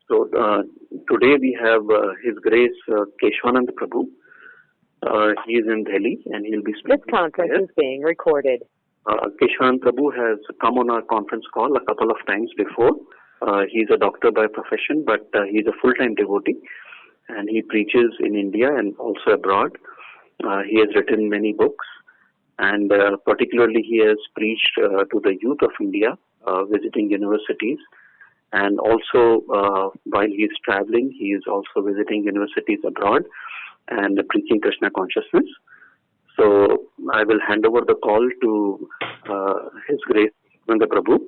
So today we have His Grace Keshav Anand Prabhu. He is in Delhi and he'll be speaking. This conference is being recorded. Keshav Anand Prabhu has come on our conference call a couple of times before. He's a doctor by profession, but he's a full-time devotee, and he preaches in India and also abroad. He has written many books, and particularly he has preached to the youth of India, visiting universities. And also, while he is traveling, he is also visiting universities abroad and preaching Krishna Consciousness. So I will hand over the call to His Grace Nanda Prabhu.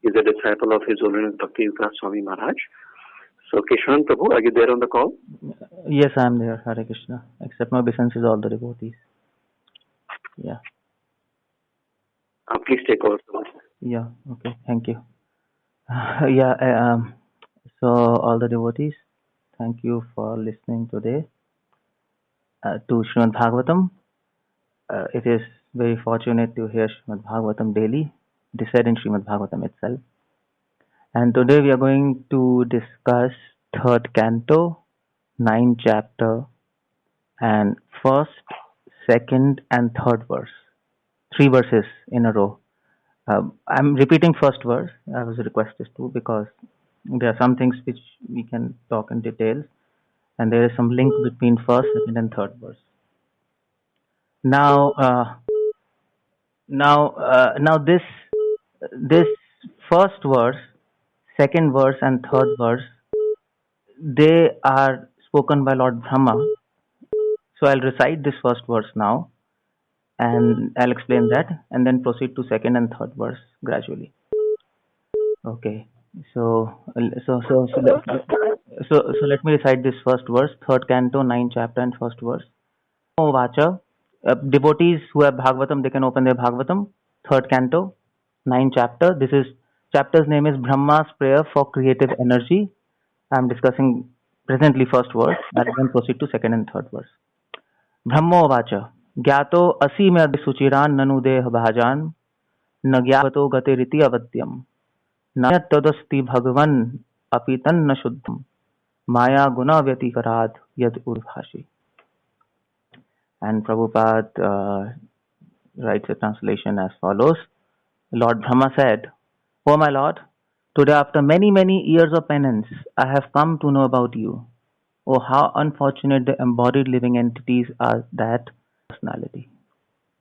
He is a disciple of His Holiness Bhakti Vikasa Swami Maharaj. So Keshav Prabhu, are you there on the call? Yes, I am there. Hare Krishna. Except my obeisances, all the devotees. Yeah. Please take over. Yeah. Okay. Thank you. So all the devotees, thank you for listening today to Srimad Bhagavatam. It is very fortunate to hear Srimad Bhagavatam daily. It is said in Srimad Bhagavatam itself. And today we are going to discuss 3rd canto, 9th chapter, and 1st, 2nd, and 3rd verse. 3 verses in a row. I'm repeating 1st verse. I was requested to because there are some things which we can talk in details, and there is some link between 1st, 2nd, and 3rd verse. Now this 1st verse, 2nd verse, and 3rd verse, they are spoken by Lord Brahma. So I'll recite this 1st verse now, and I'll explain that, and then proceed to 2nd and 3rd verse gradually. Okay. So let me recite this 1st verse, 3rd canto, 9th chapter, and 1st verse. Vacha. Devotees who have Bhagavatam, they can open their Bhagavatam. 3rd canto, 9th chapter. This is chapter's name is Brahma's Prayer for Creative Energy. I'm discussing presently 1st verse. I'll then proceed to 2nd and 3rd verse. Brahmo Vacha. Gyato asi me suchiran nanu deh bhajan na gyato gate riti avadyam na tadasti bhagavan apitan na shuddham maya guna vyatikarad yad urbhashi. And Prabhupada writes a translation as follows. Lord Brahma said, "O my Lord, today after many, many years of penance, I have come to know about you. Oh, how unfortunate the embodied living entities are that personality.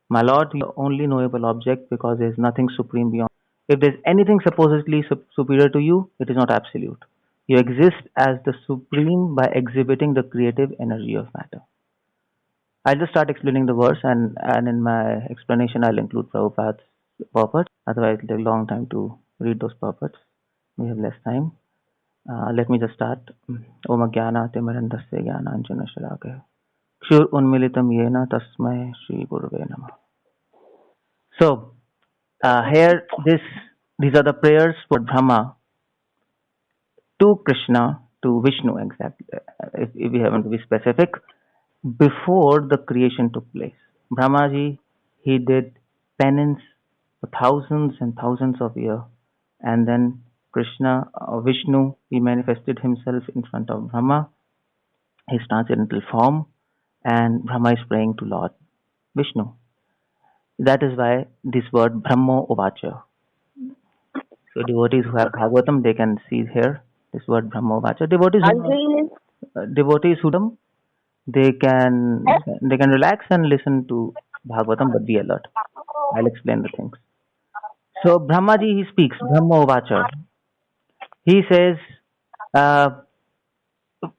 My Lord, you are the only knowable object because there is nothing supreme beyond. If there is anything supposedly superior to you, it is not absolute. You exist as the supreme by exhibiting the creative energy of matter." I'll just start explaining the verse, and in my explanation I'll include Prabhupada's purport. Otherwise it'll take a long time to read those purports. We have less time. Let me just start. Om Jnana Timirandasya Jnana Anjana Shalakaya Kshur Unmilitam Yena Tasmai Shri Gurave Namah. So here these are the prayers for Brahma to Krishna, to Vishnu exactly, if we happen to be specific, before the creation took place. Brahmaji, he did penance for thousands and thousands of years, and then Krishna, Vishnu, he manifested himself in front of Brahma, his transcendental form, and Brahma is praying to Lord Vishnu. That is why this word Brahmo Uvacha. So devotees who have Bhagavatam, they can see here this word Brahmo Uvacha. Devotees who they can relax and listen to Bhagavatam, but be alert. I'll explain the things. So Brahmaji, he speaks, Brahma Uvacha. He says,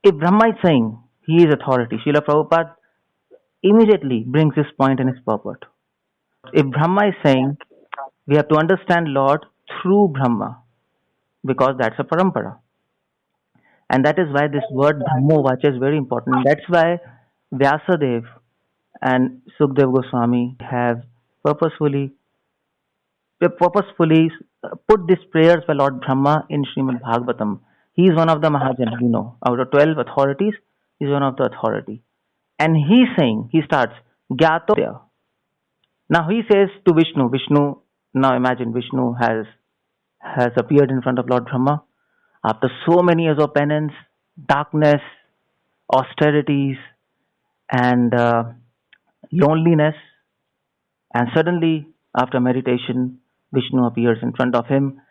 if Brahma is saying, he is authority. Srila Prabhupada immediately brings this point in his purport. If Brahma is saying, we have to understand Lord through Brahma, because that's a parampara. And that is why this word Brahmo Vacha is very important. That's why Vyasadev and Sukdev Goswami have purposefully put these prayers by Lord Brahma in Srimad Bhagavatam. He is one of the Mahajana, out of 12 authorities, he is one of the authority. And he is saying, he starts, Gyato. Now he says to Vishnu, now imagine Vishnu has appeared in front of Lord Brahma. After so many years of penance, darkness, austerities, and loneliness, and suddenly, after meditation, Vishnu appears in front of him.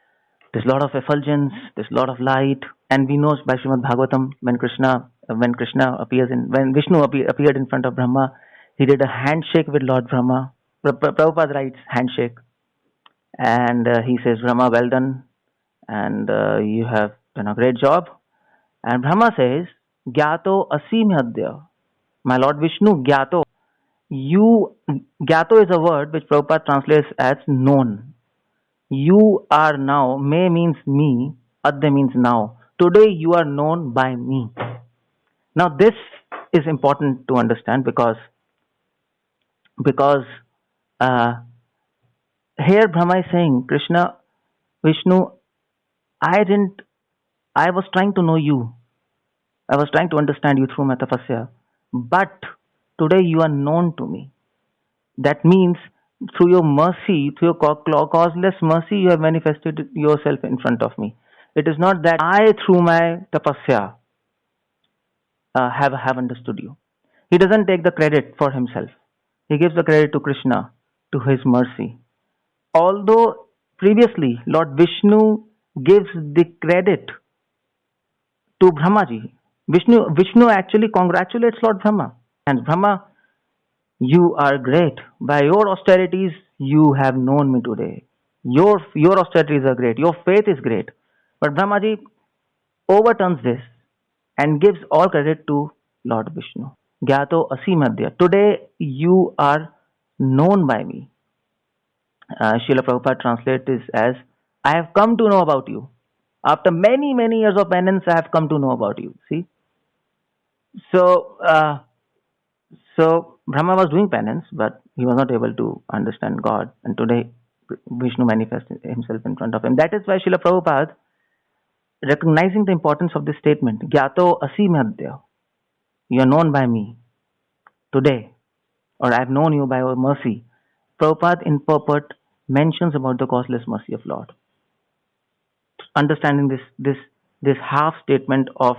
There's a lot of effulgence, there's a lot of light, and we know by Srimad Bhagavatam when Vishnu appeared in front of Brahma, he did a handshake with Lord Brahma. Prabhupada writes handshake, and he says, Brahma, well done, and you have done a great job. And Brahma says, Gyato asimyadya. My Lord Vishnu, Gyato. Gyato is a word which Prabhupada translates as known. You are now, may means me, adya means now. Today you are known by me. Now this is important to understand because uh, here Brahma is saying, Krishna, Vishnu, I was trying to know you. I was trying to understand you through my tapasya. But today you are known to me. That means through your mercy, through your causeless mercy, you have manifested yourself in front of me. It is not that I, through my tapasya, have understood you. He doesn't take the credit for himself. He gives the credit to Krishna, to his mercy. Although previously Lord Vishnu gives the credit to Brahmaji. Vishnu actually congratulates Lord Brahma. And Brahma, you are great. By your austerities, you have known me today. Your austerities are great. Your faith is great. But Brahmaji overturns this and gives all credit to Lord Vishnu. Gyato asimadya. Today you are known by me. Srila Prabhupada translates this as, I have come to know about you. After many, many years of penance, I have come to know about you. See? So Brahma was doing penance, but he was not able to understand God. And today, Vishnu manifested himself in front of him. That is why Srila Prabhupada, recognizing the importance of this statement, Gyato asimadya, you are known by me today, or I have known you by your mercy. Prabhupada in purport mentions about the causeless mercy of Lord. Understanding this half statement of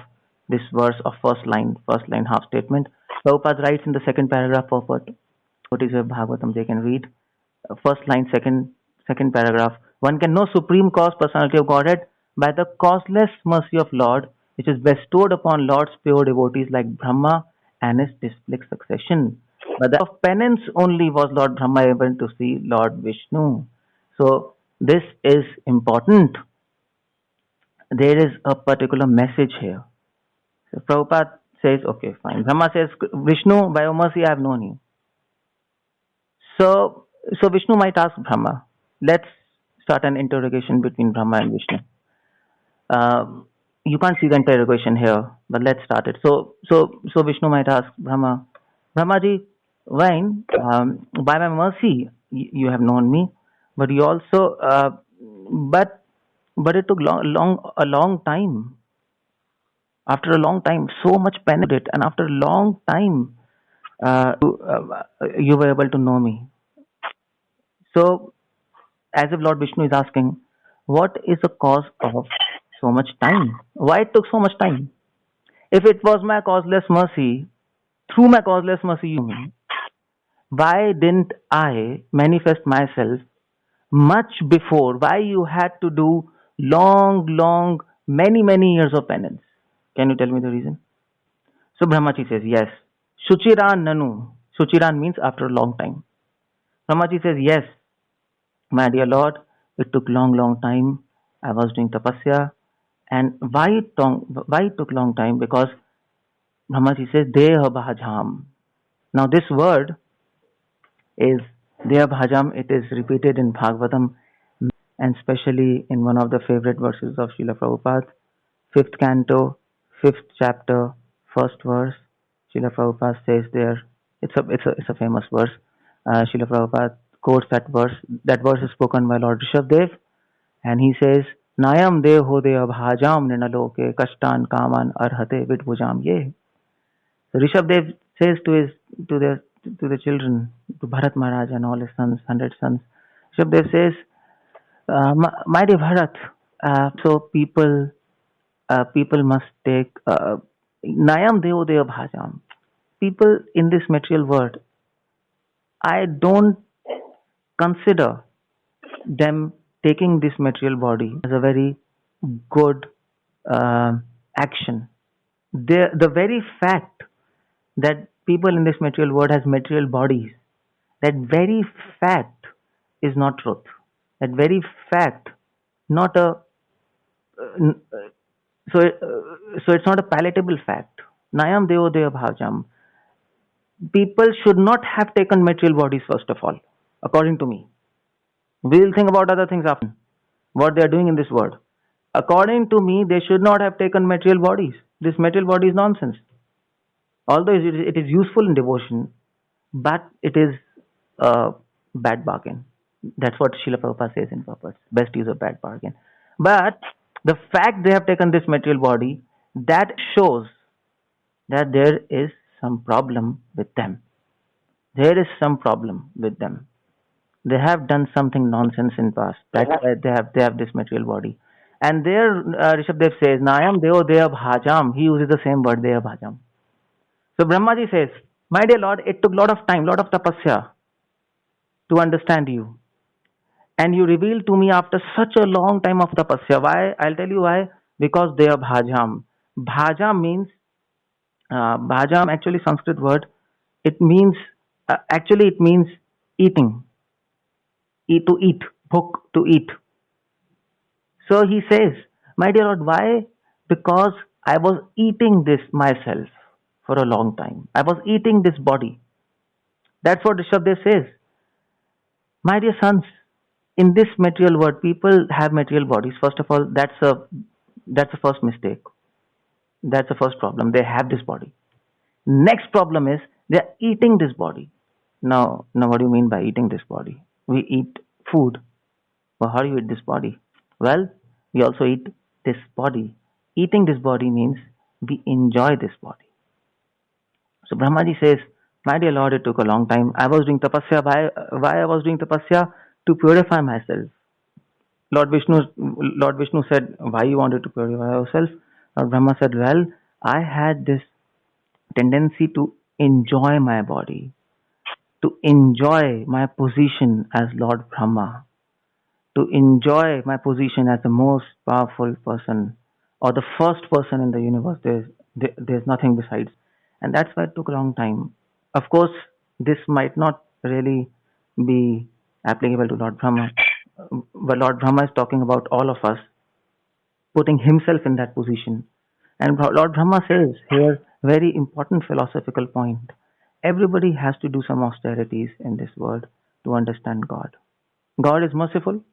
this verse of first line half statement, Prabhupada writes in the second paragraph purport. What is a Bhagavatam? They can read first line, second paragraph. One can know supreme cause, personality of Godhead by the causeless mercy of Lord, which is bestowed upon Lord's pure devotees like Brahma and his display succession. But the of penance only was Lord Brahma able to see Lord Vishnu. So this is important. There is a particular message here. So Prabhupada says, okay, fine. Brahma says, Vishnu, by your mercy I have known you. So Vishnu might ask Brahma, let's start an interrogation between Brahma and Vishnu. You can't see the interrogation here, but let's start it. So Vishnu might ask Brahma, Brahmaji, when by my mercy you have known me, but you also, but it took a long time. After a long time, so much penetrate, and after a long time, you were able to know me. So, as if Lord Vishnu is asking, what is the cause of so much time? Why it took so much time? If it was my causeless mercy, through my causeless mercy you knew me, why didn't I manifest myself much before? Why you had to do long, many years of penance? Can you tell me the reason? So Brahmaji says, yes. Shuchiran nanu. Shuchiran means after a long time. Brahmaji says, yes, my dear Lord, it took long time. I was doing tapasya. And why it took long time? Because Brahmaji says, Deha Bhajam. Now this word is Deha Bhajam. It is repeated in Bhagavatam, and especially in one of the favorite verses of Srila Prabhupada, 5th canto, 5th chapter, 1st verse. Srila Prabhupada says there, it's a famous verse. Srila Prabhupada quotes that verse. That verse is spoken by Lord Rishabdev, and he says, Nayam deho deha bhajam ninaloke kashtan kaman arhate vidbhujam ye. So Rishabdev says to the children, to Bharat Maharaj and all his sons, 100 sons, Rishabdev says, my dear Bharat, so people people must take Nayam Deo Deo Bhajam. People in this material world, I don't consider them taking this material body as a very good uh, action. The very fact that people in this material world has material bodies, that very fact is not truth. That very fact, not a so it's not a palatable fact. Nayam Deo Deo Bhajam. People should not have taken material bodies first of all, according to me. We'll think about other things after what they are doing in this world. According to me, they should not have taken material bodies. This material body is nonsense. Although it is useful in devotion, but it is a bad bargain. That's what Srila Prabhupada says in Purpose. Best use of bad bargain. But the fact they have taken this material body, that shows that there is some problem with them. There is some problem with them. They have done something nonsense in past. That's why they have this material body. And there, Rishabdev says, Nayam Deo Dea Bhajam. He uses the same word, Dea Bhajam. So Brahmaji says, my dear Lord, it took lot of time, lot of tapasya to understand you. And you revealed to me after such a long time of tapasya. Why? I'll tell you why. Because Dea Bhajam. Bhajam means, Bhajam actually Sanskrit word. It means, it means eating. Eat to eat, bhuk to eat. So he says, my dear Lord, why? Because I was eating this myself for a long time. I was eating this body. That's what Rishabdev says. My dear sons, in this material world, people have material bodies. First of all, that's a first mistake. That's the first problem. They have this body. Next problem is they are eating this body. Now, what do you mean by eating this body? We eat food. Well, how do you eat this body? Well, we also eat this body. Eating this body means we enjoy this body. So Brahmaji says, my dear Lord, it took a long time. I was doing tapasya. Why I was doing tapasya? To purify myself. Lord Vishnu said, why you wanted to purify yourself? Lord Brahma said, well, I had this tendency to enjoy my body, to enjoy my position as Lord Brahma, to enjoy my position as the most powerful person or the first person in the universe. There's nothing besides. And that's why it took a long time. Of course, this might not really be applicable to Lord Brahma, but Lord Brahma is talking about all of us, putting himself in that position. And Lord Brahma says here, very important philosophical point. Everybody has to do some austerities in this world to understand God. God is merciful.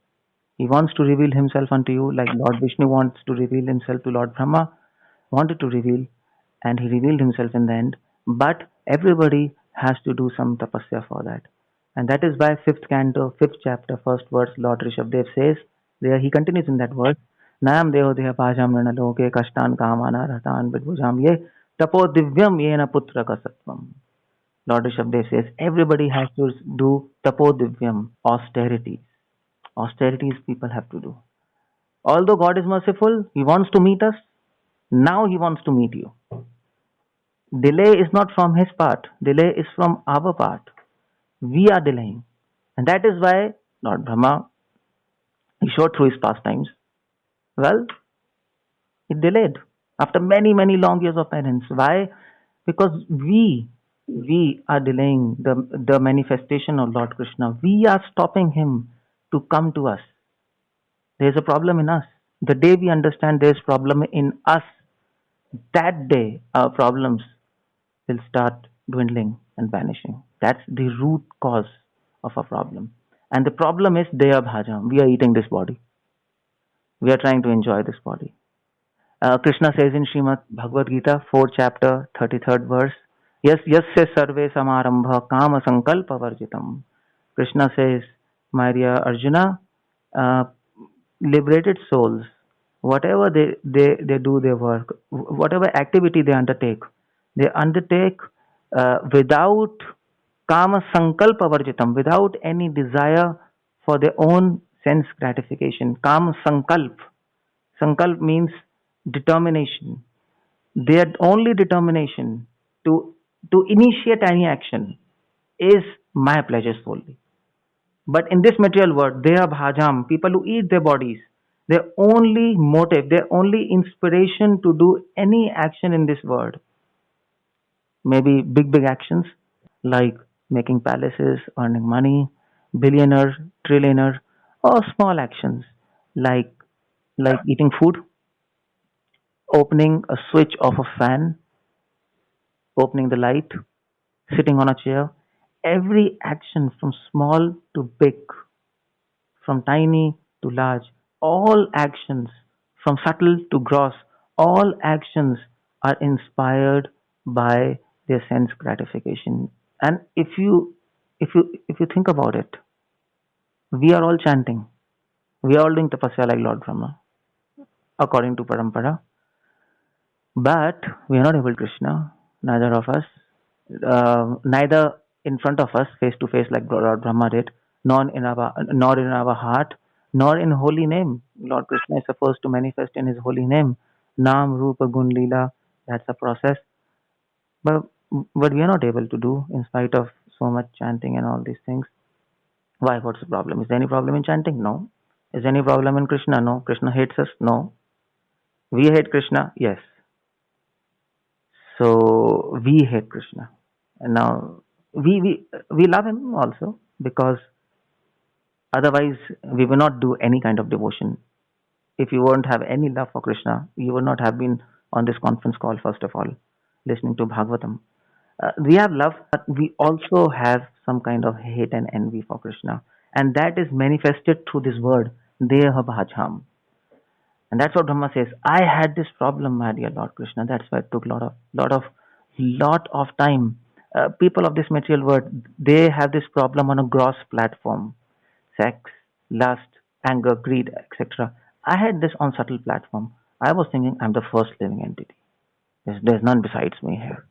He wants to reveal himself unto you, like Lord Vishnu wants to reveal himself to Lord Brahma, wanted to reveal, and he revealed himself in the end. But everybody has to do some tapasya for that. And that is why 5th canto, 5th chapter, 1st verse, Lord Rishabdev says, there he continues in that verse, Nayam Deho Deha Bhajam Ranaloke Kashtan Kamana Ratan Vidbhujam Ye Tapo Divyam Yena Putra Kasatvam. Lord Rishabdev says, everybody has to do Tapo Divyam, austerities. Austerities people have to do. Although God is merciful, he wants to meet us. Now he wants to meet you. Delay is not from his part. Delay is from our part. We are delaying. And that is why Lord Brahma, he showed through his pastimes. Well, it delayed after many, many long years of penance. Why? Because we are delaying the manifestation of Lord Krishna. We are stopping him to come to us. There is a problem in us. The day we understand there is problem in us, that day our problems will start dwindling and vanishing. That's the root cause of a problem. And the problem is Deya Bhajam. We are eating this body. We are trying to enjoy this body. Krishna says in Srimad Bhagavad Gita, 4th chapter, 33rd verse, Yes, yasya sarve samarambha kama sankalpa varjitam. Krishna says, my dear Arjuna, liberated souls, whatever they do their work, whatever activity they undertake without kama sankalpa varjitam, without any desire for their own sense gratification. Kama sankalp. Sankalp means determination, their only determination to initiate any action is my pleasure solely. But in this material world, they are bhajam, people who eat their bodies. Their only motive, their only inspiration to do any action in this world, maybe big actions like making palaces, earning money, billionaire, trillionaire, or small actions like eating food, opening a switch of a fan, opening the light, sitting on a chair. Every action from small to big, from tiny to large, all actions from subtle to gross, all actions are inspired by their sense gratification. And if you think about it, we are all chanting, we are all doing tapasya like Lord Brahma according to parampara, but we are not able to Krishna, neither of us, neither in front of us, face to face like Lord Brahma did, nor in our heart, nor in holy name. Lord Krishna is supposed to manifest in his holy name. Nam, Rupa, Gun, Leela, that's a process. But, but we are not able to do in spite of so much chanting and all these things. Why? What's the problem? Is there any problem in chanting? No. Is there any problem in Krishna? No. Krishna hates us? No. We hate Krishna? Yes. So we hate Krishna. And now we love him also, because otherwise we will not do any kind of devotion. If you won't have any love for Krishna, you would not have been on this conference call, first of all, listening to Bhagavatam. We have love, but we also have some kind of hate and envy for Krishna. And that is manifested through this word, Deha Bhajam. And that's what Brahma says. I had this problem, my dear Lord Krishna. That's why it took lot of time. People of this material world, they have this problem on a gross platform: sex, lust, anger, greed, etc. I had this on subtle platform. I was thinking I'm the first living entity. There's none besides me here.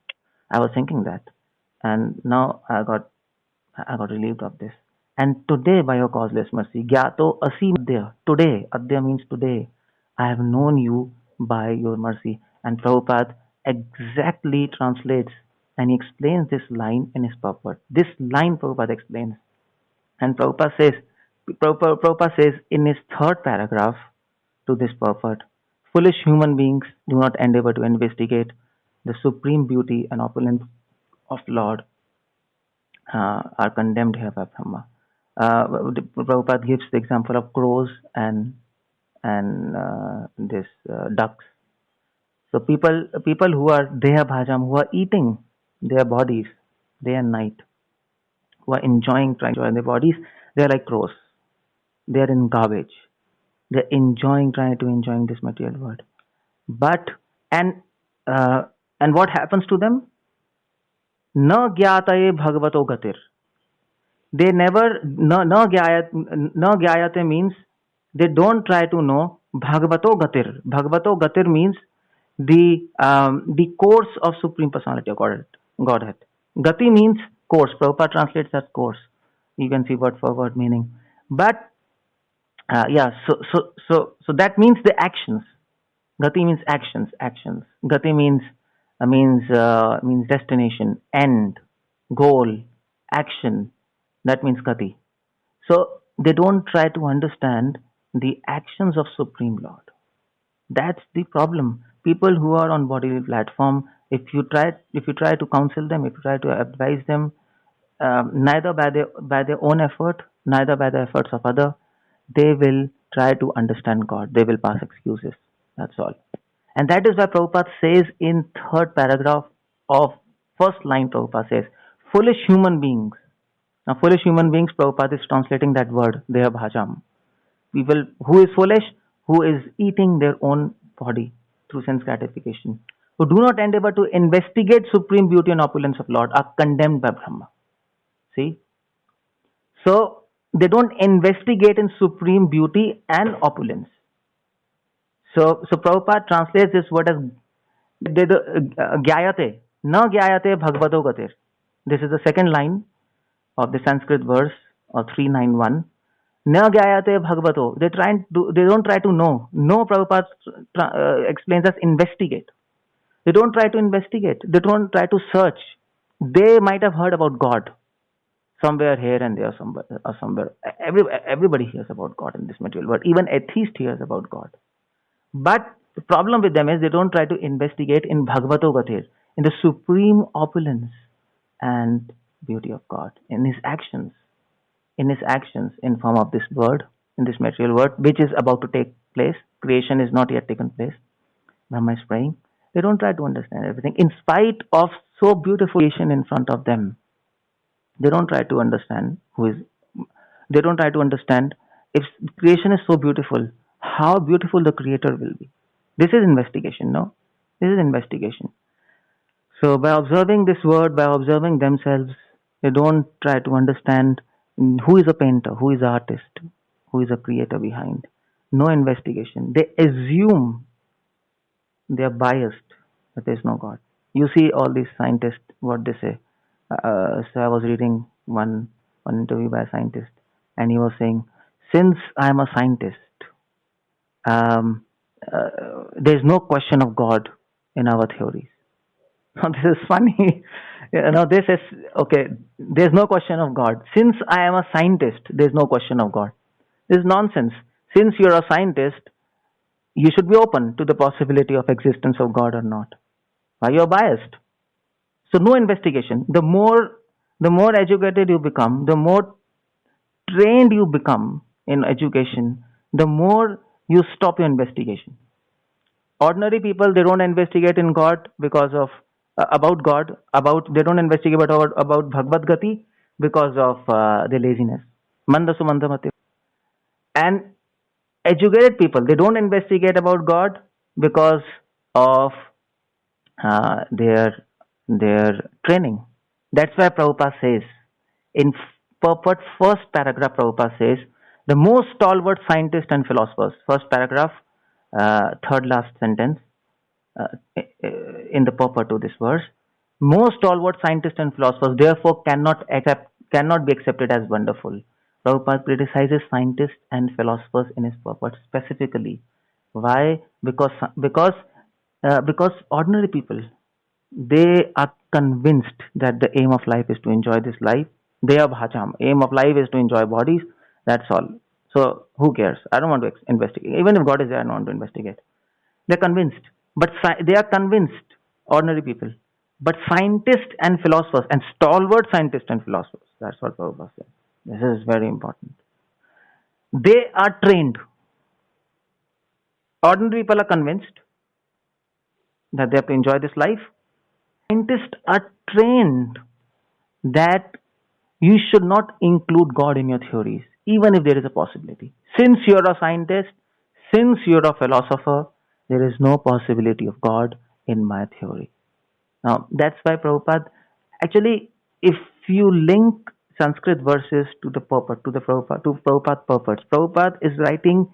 I was thinking that, and now I got relieved of this. And today, by your causeless mercy, Gyato Asi Adya, today, Adya means today, I have known you by your mercy. And Prabhupada exactly translates and he explains this line in his purport. This line Prabhupada explains. And Prabhupada says in his third paragraph to this purport, foolish human beings do not endeavor to investigate the supreme beauty and opulence of Lord are condemned here by Brahma. Prabhupada gives the example of crows and this ducks. So people who are deha bhajam, who are eating their bodies day and night, who are trying to enjoy their bodies, they are like crows. They are in garbage. They are trying to enjoy this material world. But and what happens to them? Na gyataye bhagavato gatir. They never na gyayate means they don't try to know bhagavato gatir. Bhagavato gatir means the course of Supreme Personality of Godhead. Gati means course. Prabhupada translates as course. You can see word for word meaning. But so that means the actions. Gati means actions. Gati means destination, end, goal, action. That means gati. So they don't try to understand the actions of Supreme Lord. That's the problem. People who are on bodily platform, if you try to counsel them, if you try to advise them, neither by their own effort, neither by the efforts of other, they will try to understand God. They will pass excuses. That's all. And that is why Prabhupada says in third paragraph of first line, Prabhupada says, foolish human beings. Now, foolish human beings, Prabhupada is translating that word, Deha Bhajam. People who is foolish, who is eating their own body through sense gratification, who do not endeavor to investigate supreme beauty and opulence of Lord, are condemned by Brahma. See? So, they don't investigate in supreme beauty and opulence. So Prabhupada translates this word as gyayate, na gyayate bhagavato gatir. This is the second line of the Sanskrit verse of 3.9.1. Na gyayate bhagavato. They don't try to know. No, Prabhupada explains us investigate. They don't try to investigate. They don't try to search. They might have heard about God somewhere here and there, somewhere. Everybody hears about God in this material world. Even atheist hears about God. But the problem with them is they don't try to investigate in Bhagavato Gatir, in the supreme opulence and beauty of God, in His actions, in form of this word, in this material world, which is about to take place. Creation is not yet taken place. Brahma is praying. They don't try to understand everything. In spite of so beautiful creation in front of them, they don't try to understand they don't try to understand if creation is so beautiful, how beautiful the creator will be. This is investigation, no? This is investigation. So by observing this word, by observing themselves, they don't try to understand who is a painter, who is an artist, who is a creator behind. No investigation. They assume, they are biased that there is no God. You see all these scientists, what they say. So I was reading one interview by a scientist, and he was saying, since I am a scientist, um, there is no question of God in our theories. Now this is funny. This is okay. There's no question of God. Since I am a scientist, there's no question of God. This is nonsense. Since you're a scientist, you should be open to the possibility of existence of God or not. Why you're biased? So no investigation. The more educated you become, the more trained you become in education, the more you stop your investigation. Ordinary people, they don't investigate in God because of about God, they don't investigate about Bhagavad Gati because of their laziness. Mandasu mandamati. And educated people, they don't investigate about God because of their training. That's why Prabhupada says in purport first paragraph, Prabhupada says the most stalwart scientists and philosophers. First paragraph, third last sentence uh, in the purport to this verse. Most stalwart scientists and philosophers therefore cannot be accepted as wonderful. Prabhupada criticizes scientists and philosophers in his purport specifically. Why? Because ordinary people, they are convinced that the aim of life is to enjoy this life. They are bhajam. Aim of life is to enjoy bodies. That's all. So who cares? I don't want to investigate. Even if God is there, I don't want to investigate. They're convinced. But they are convinced, ordinary people. But scientists and philosophers, and stalwart scientists and philosophers, that's what Prabhupada said. This is very important. They are trained. Ordinary people are convinced that they have to enjoy this life. Scientists are trained that you should not include God in your theories, even if there is a possibility. Since you're a scientist, since you're a philosopher, there is no possibility of God in my theory. Now, that's why Prabhupada, actually, if you link Sanskrit verses to the purport, to Prabhupada purports, Prabhupada is writing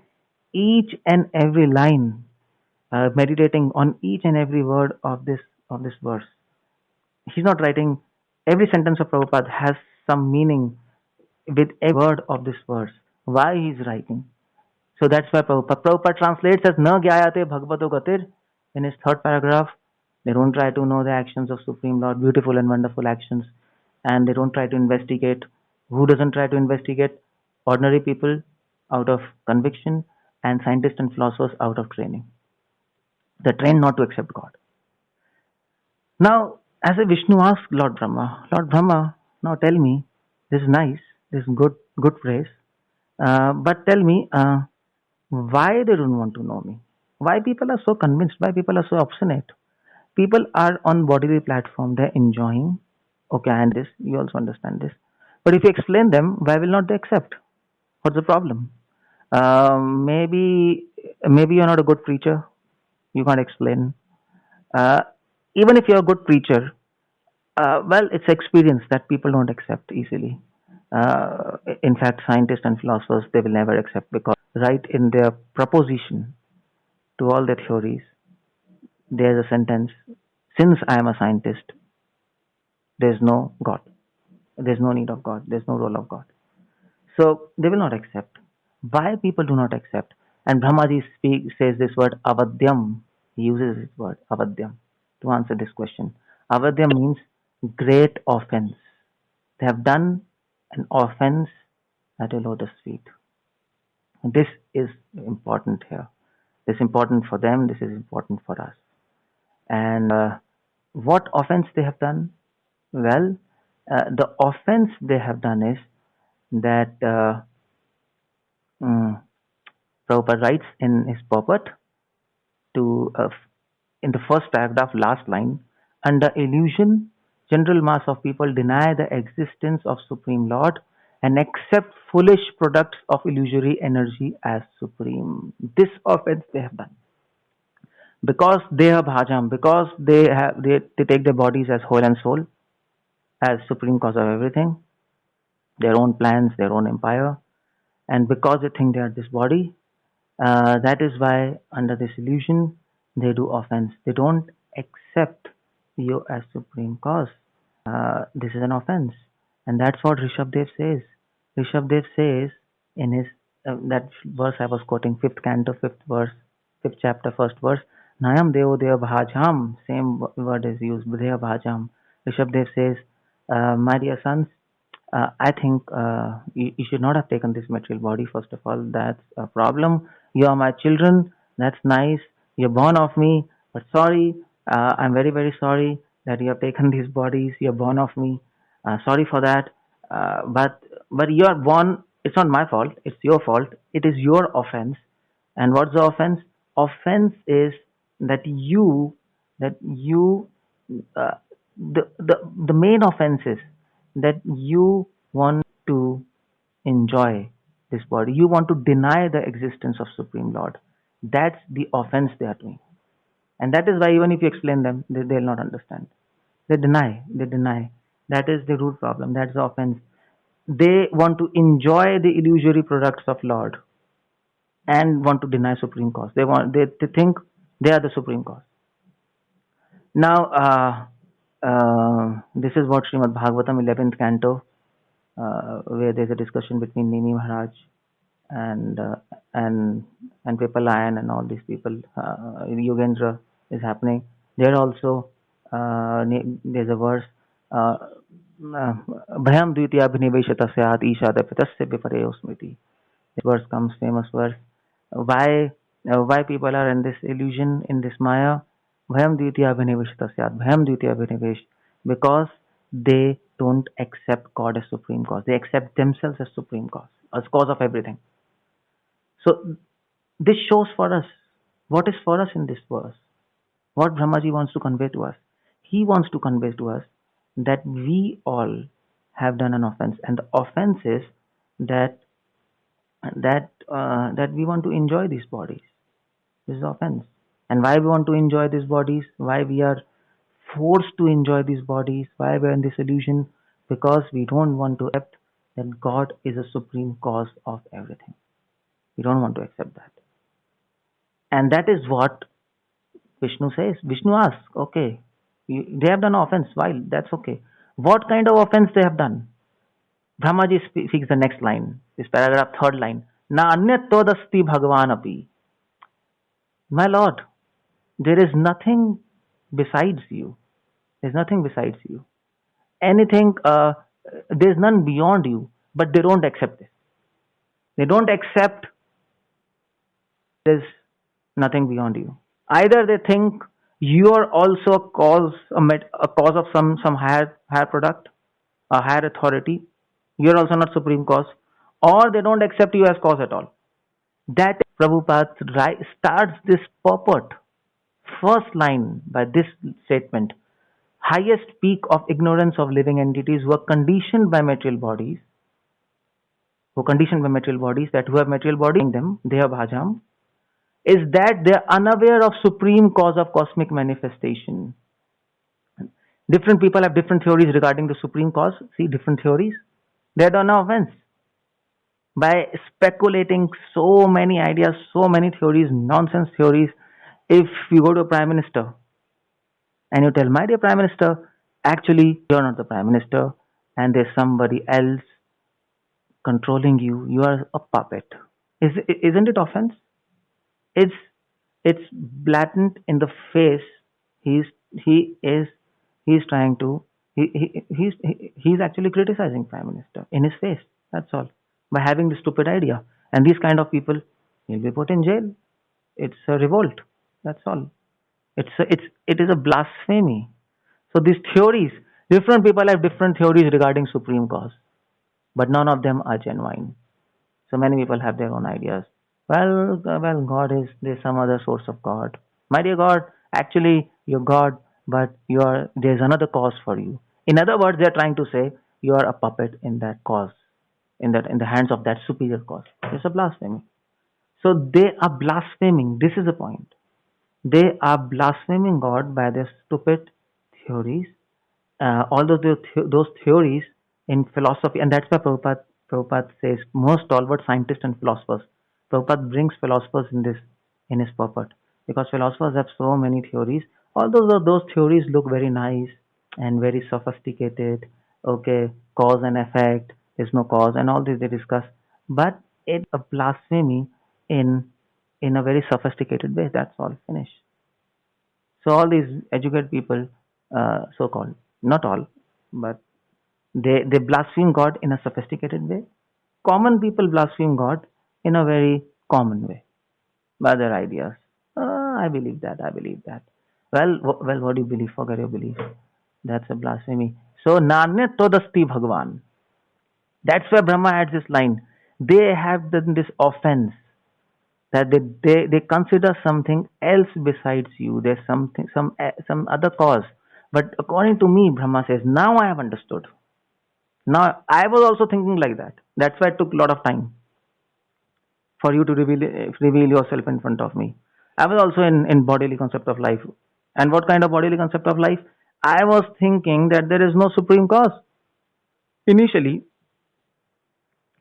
each and every line, meditating on each and every word of this verse. He's not writing, every sentence of Prabhupada has some meaning with every word of this verse. Why he's writing. So that's why Prabhupada translates as Na Gyayate Bhagavato Gatir in his third paragraph. They don't try to know the actions of Supreme Lord, beautiful and wonderful actions, and they don't try to investigate. Who doesn't try to investigate? Ordinary people out of conviction, and scientists and philosophers out of training. They're trained not to accept God. Now, as a Vishnu asked Lord Brahma, now tell me, this is nice, this is good praise, but tell me, why they don't want to know me? Why people are so convinced? Why people are so obstinate? People are on bodily platform, they're enjoying. Okay, and this, you also understand this. But if you explain them, why will not they accept? What's the problem? Maybe you're not a good preacher. You can't explain. Uh, Even if you're a good preacher, well, it's experience that people don't accept easily. In fact, scientists and philosophers, they will never accept because right in their proposition to all their theories, there's a sentence, since I am a scientist, there's no God. There's no need of God. There's no role of God. So they will not accept. Why people do not accept? And Brahmaji says this word avadyam. He uses this word avadyam to answer this question. Avadyam means great offense. They have done an offense at a lotus feet. This is important here. This is important for them. This is important for us. And what offense they have done? Well, the offense they have done is that Prabhupada writes in his purport to in the first paragraph, last line, under illusion, general mass of people deny the existence of Supreme Lord and accept foolish products of illusory energy as supreme. This offense they have done. Because they have bhajam, because they take their bodies as whole and soul, as supreme cause of everything, their own plans, their own empire, and because they think they are this body, that is why under this illusion they do offense. They don't accept you as supreme cause. This is an offense, and that's what Rishabdev says. Rishabdev says in his that verse I was quoting, 5th canto, 5th verse, 5th chapter, 1st verse. Nayam deo deo bhajam. Same word is used. Deo bhajam. Rishabdev says, my dear sons, I think you should not have taken this material body. First of all, that's a problem. You are my children. That's nice. You're born of me. But sorry, I'm very, very sorry that you have taken these bodies. You're born of me. Sorry for that. But you are born. It's not my fault. It's your fault. It is your offense. And what's the offense? Offense is that uh, the main offense is that you want to enjoy this body. You want to deny the existence of Supreme Lord. That's the offense they are doing. And that is why even if you explain them, they'll not understand. They deny. That is the root problem. That's the offense. They want to enjoy the illusory products of Lord and want to deny Supreme Cause. They think they are the Supreme Cause. Now, this is what Srimad Bhagavatam 11th canto, where there's a discussion between Nini Maharaj and Pipalayan and all these people. Yogendra is happening. There also there's a verse. Bhayam dvitiya abhiniveshata syat ishadapitasya vipareyo smriti. This verse comes, famous verse. Why people are in this illusion, in this maya? Bhayam dvitiya abhiniveshata syat. Bhayam dvitiya abhinivesh. Because they don't accept God as supreme cause. They accept themselves as supreme cause, as cause of everything. So this shows for us what is for us in this verse. What Brahmaji wants to convey to us. He wants to convey to us that we all have done an offense, and the offense is that we want to enjoy these bodies. This is the offense. And why we want to enjoy these bodies? Why we are forced to enjoy these bodies? Why we are in this illusion? Because we don't want to accept that God is a supreme cause of everything. We don't want to accept that. And that is what Vishnu says. Vishnu asks, okay, they have done offense. Why? That's okay. What kind of offense they have done? Brahmaji speaks the next line, this paragraph, 3rd line. Na anyat todasti bhagavan api. My Lord, there is nothing besides you. There's nothing besides you. Anything, there's none beyond you, but they don't accept it. They don't accept there's nothing beyond you. Either they think you are also a cause of some higher product, a higher authority. You are also not supreme cause, or they don't accept you as cause at all. That Prabhupada starts this purport, first line, by this statement: highest peak of ignorance of living entities who are conditioned by material bodies, that who have material bodies in them, they have bhajam, is that they are unaware of supreme cause of cosmic manifestation. Different people have different theories regarding the supreme cause. See, different theories. They have done no offense by speculating so many ideas, so many theories, nonsense theories. If you go to a prime minister and you tell, my dear prime minister, actually you're not the prime minister and there's somebody else controlling you, you are a puppet. Isn't it offense? It's it's blatant in the face. He's he is he's trying to he's actually criticizing Prime Minister in his face. That's all, by having this stupid idea. And these kind of people will be put in jail. It's a revolt. That's all. It is a blasphemy. So these theories, different people have different theories regarding supreme cause, but none of them are genuine. So many people have their own ideas. Well, God is there's some other source of God. My dear God, actually you're God, but there's another cause for you. In other words, they're trying to say you are a puppet in that cause, in the hands of that superior cause. It's a blasphemy. So they are blaspheming. This is the point. They are blaspheming God by their stupid theories. Although those theories in philosophy, and that's why Prabhupada says most stalwart scientists and philosophers. Prabhupada brings philosophers in his purport, because philosophers have so many theories. Although those theories look very nice and very sophisticated, okay, cause and effect, there's no cause, and all this they discuss, but it's a blasphemy in in a very sophisticated way. That's all. Finish. So all these educated people, so-called, not all, but they blaspheme God in a sophisticated way. Common people blaspheme God in a very common way by their ideas. I believe that. I believe that. Well, what do you believe? Forget your belief. That's a blasphemy. So Nanya Todasti Bhagwan. That's why Brahma adds this line. They have done this offense, that they consider something else besides you. There's some other cause. But according to me, Brahma says, now I have understood. Now I was also thinking like that. That's why it took a lot of time for you to reveal yourself in front of me. I was also in bodily concept of life. And what kind of bodily concept of life? I was thinking that there is no supreme cause initially.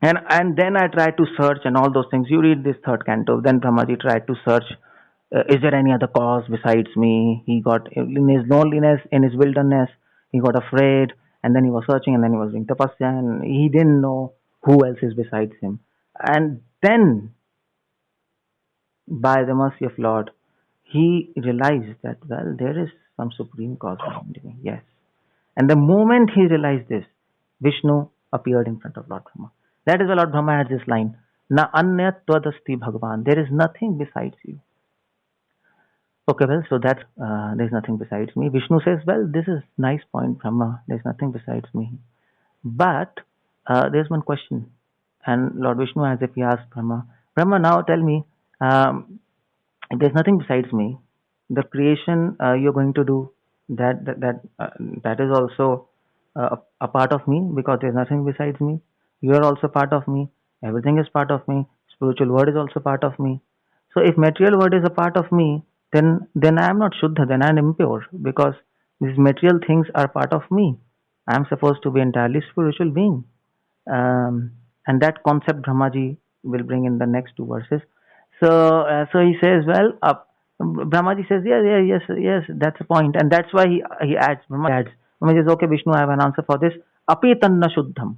And then I tried to search and all those things. You read this third canto. Then Brahmaji tried to search, is there any other cause besides me? He got, in his loneliness, in his wilderness, he got afraid, and then he was searching, and then he was doing tapasya, and he didn't know who else is besides him. And then, by the mercy of Lord, he realized that, well, there is some supreme cause behind me. Yes. And the moment he realized this, Vishnu appeared in front of Lord Brahma. That is why Lord Brahma has this line, Na anya twadasti Bhagavan. There is nothing besides you. Okay, well, so that there is nothing besides me. Vishnu says, well, this is nice point, Brahma. There is nothing besides me. But there's one question. And Lord Vishnu, as if he asked Brahma, Brahma, now tell me, if there's nothing besides me, the creation you're going to do, that is also a part of me, because there's nothing besides me. You are also part of me. Everything is part of me. Spiritual world is also part of me. So if material world is a part of me, then I am not Shuddha, then I am impure, because these material things are part of me. I am supposed to be entirely spiritual being. And that concept Brahmaji will bring in the next two verses. So he says, well, Brahmaji says, yes, that's a point, and that's why he adds. Brahmaji says, okay, Vishnu, I have an answer for this. Api tanna shuddham.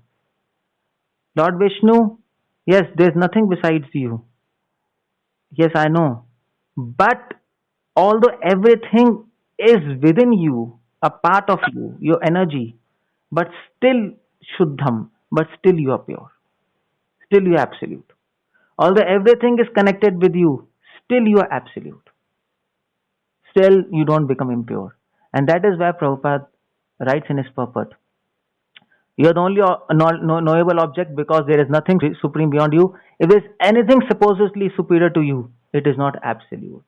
Lord Vishnu, yes, there's nothing besides you. Yes, I know. But although everything is within you, a part of you, your energy, but still Shuddham, but still you are pure. Still you are absolute. Although everything is connected with you, still you are absolute. Still you don't become impure. And that is why Prabhupada writes in his purport, you are the only knowable object because there is nothing supreme beyond you. If there is anything supposedly superior to you, it is not absolute.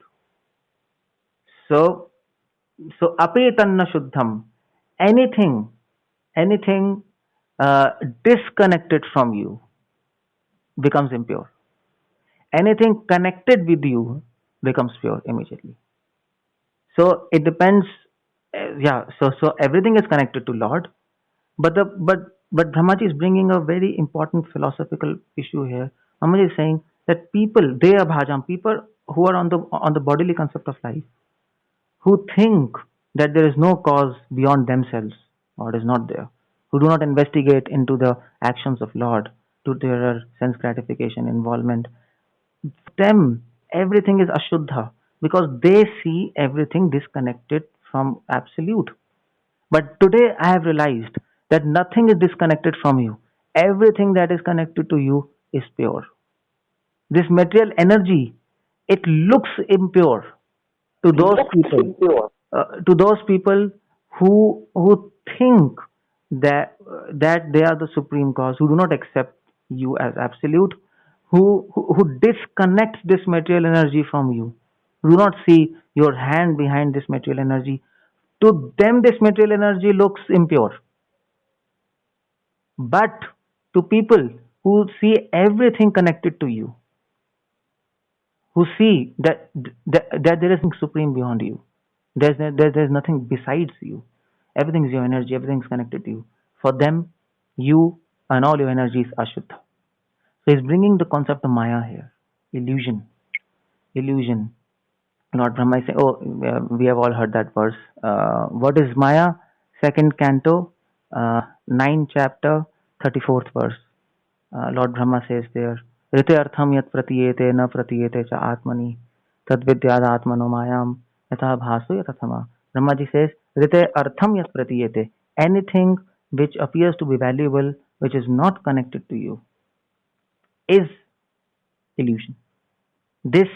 So apetanna shuddham, anything disconnected from you becomes impure. Anything connected with you becomes pure immediately. So it depends. So everything is connected to Lord, but Brahmaji is bringing a very important philosophical issue here. Brahmaji is saying that people, they are bhajam, people who are on the bodily concept of life, who think that there is no cause beyond themselves, Lord is not there, who do not investigate into the actions of Lord, to their sense gratification, involvement. them, everything is Ashuddha because they see everything disconnected from Absolute. But today I have realized that nothing is disconnected from you. Everything that is connected to you is pure. This material energy, it looks impure to those people, who think that they are the supreme cause, who do not accept you as absolute, who disconnects this material energy from you, do not see your hand behind this material energy. To them, this material energy looks impure. But to people who see everything connected to you, who see that there is nothing supreme beyond you, there's nothing besides you, everything is your energy, everything is connected to you. For them, you and all your energies are Shuddha. So he's bringing the concept of Maya here, illusion. Lord Brahma is saying, we have all heard that verse. What is Maya? Second canto, 9 chapter, 34th verse. Lord Brahma says there, Rite artham yat pratiyete na pratiyete cha atmani tad vidyad atmano mayam yatha bhasu yatathama. Brahmaji says, Rite artham yat pratiyete, anything which appears to be valuable, which is not connected to you, is illusion. This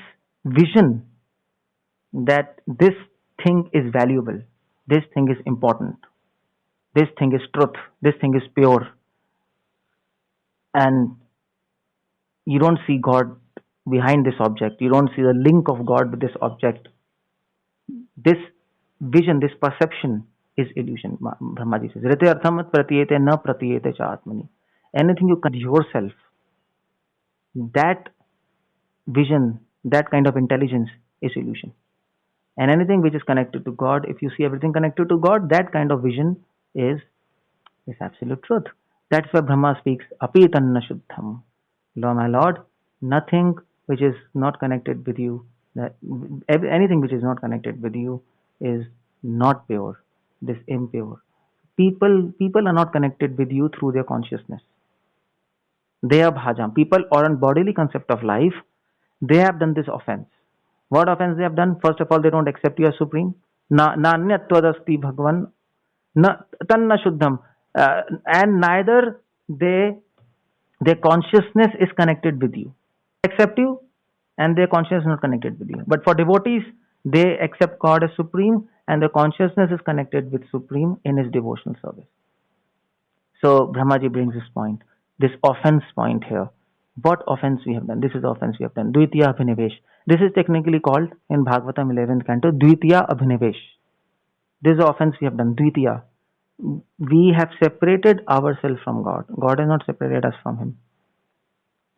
vision that this thing is valuable, this thing is important, this thing is truth, this thing is pure, and you don't see God behind this object, you don't see the link of God with this object. This vision, this perception is illusion. Brahmaji says, Rite arthamat pratiyete na pratiyete cha atmani. Anything you connect yourself, that vision, that kind of intelligence is illusion. And anything which is connected to God, if you see everything connected to God, that kind of vision is absolute truth. That's why Brahma speaks, Api tanna shuddham. Lord, my Lord, nothing which is not connected with you, anything which is not connected with you is not pure, this impure. People are not connected with you through their consciousness. They are bhajam. People or on bodily concept of life, they have done this offense. What offense they have done? First of all, they don't accept you as supreme. Nanyatvadasti bhagavan tanna shuddham. And neither their consciousness is connected with you. They accept you and their consciousness is not connected with you. But for devotees, they accept God as supreme and their consciousness is connected with supreme in his devotional service. So Brahmaji brings this point, this offense point here. What offense we have done? This is the offense we have done. Dvitiya Abhinivesh. This is technically called in Bhagavatam 11th canto Dvitiya Abhinivesh. This is the offense we have done. Dvitiya. We have separated ourselves from God. God has not separated us from him.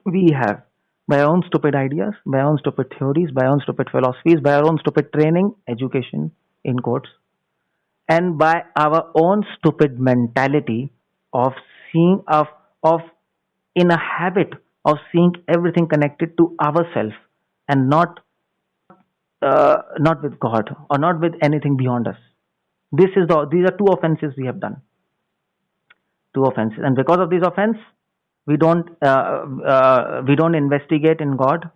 We have, by our own stupid ideas, by our own stupid theories, by our own stupid philosophies, by our own stupid training, education, in quotes, and by our own stupid mentality of seeing, of in a habit of seeing everything connected to ourselves and not with God or not with anything beyond us. These are two offenses we have done. Two offenses, and because of these offenses, we don't investigate in God.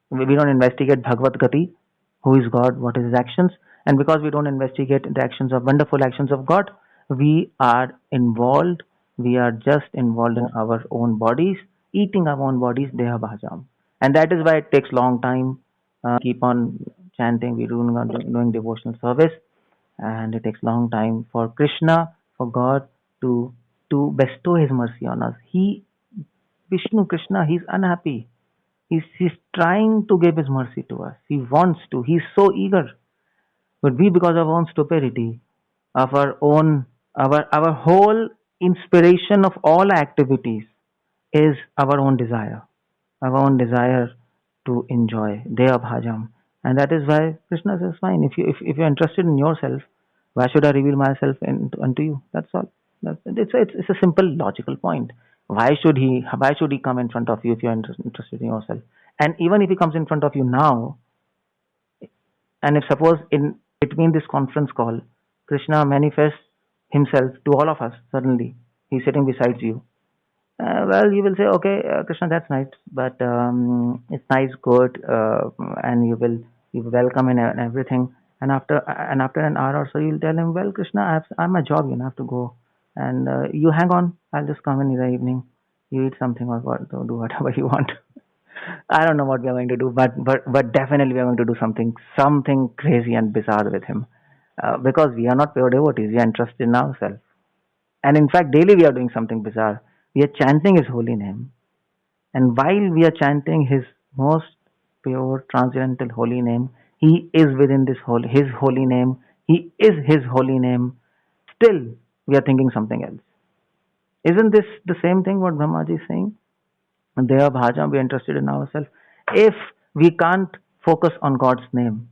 We don't investigate Bhagavad Gati, who is God, what is his actions, and because we don't investigate the actions of wonderful actions of God, we are involved. We are just involved in our own bodies, eating our own bodies, deha bhajam. And that is why it takes long time. Keep on chanting, we're doing devotional service, and it takes long time for Krishna, for God to bestow his mercy on us. Vishnu, Krishna, he's unhappy. He's trying to give his mercy to us. He wants to. He's so eager. But we, because of our own stupidity, of our whole inspiration of all activities is our own desire to enjoy Deha Bhajam. And that is why Krishna says, fine, if you're interested in yourself, why should I reveal myself unto you? That's all. It's a simple logical point. Why should he come in front of you if you're interested in yourself? And even if he comes in front of you now, and if suppose in between this conference call, Krishna manifests himself to all of us suddenly, he's sitting beside you, Well, you will say, okay, Krishna, that's nice, but it's nice, good, and you welcome and everything. And after an hour or so, you'll tell him, well, Krishna, I'm a job, I have to go, and you hang on. I'll just come in the evening. You eat something or what, do whatever you want. I don't know what we are going to do, but definitely we are going to do something crazy and bizarre with him, because we are not pure devotees. We are interested in ourselves. And in fact, daily we are doing something bizarre. We are chanting His holy name. And while we are chanting His most pure, transcendental holy name, He is within His holy name. He is His holy name. Still, we are thinking something else. Isn't this the same thing what Brahmaji is saying? Deha Bhaja, we are interested in ourselves. If we can't focus on God's name,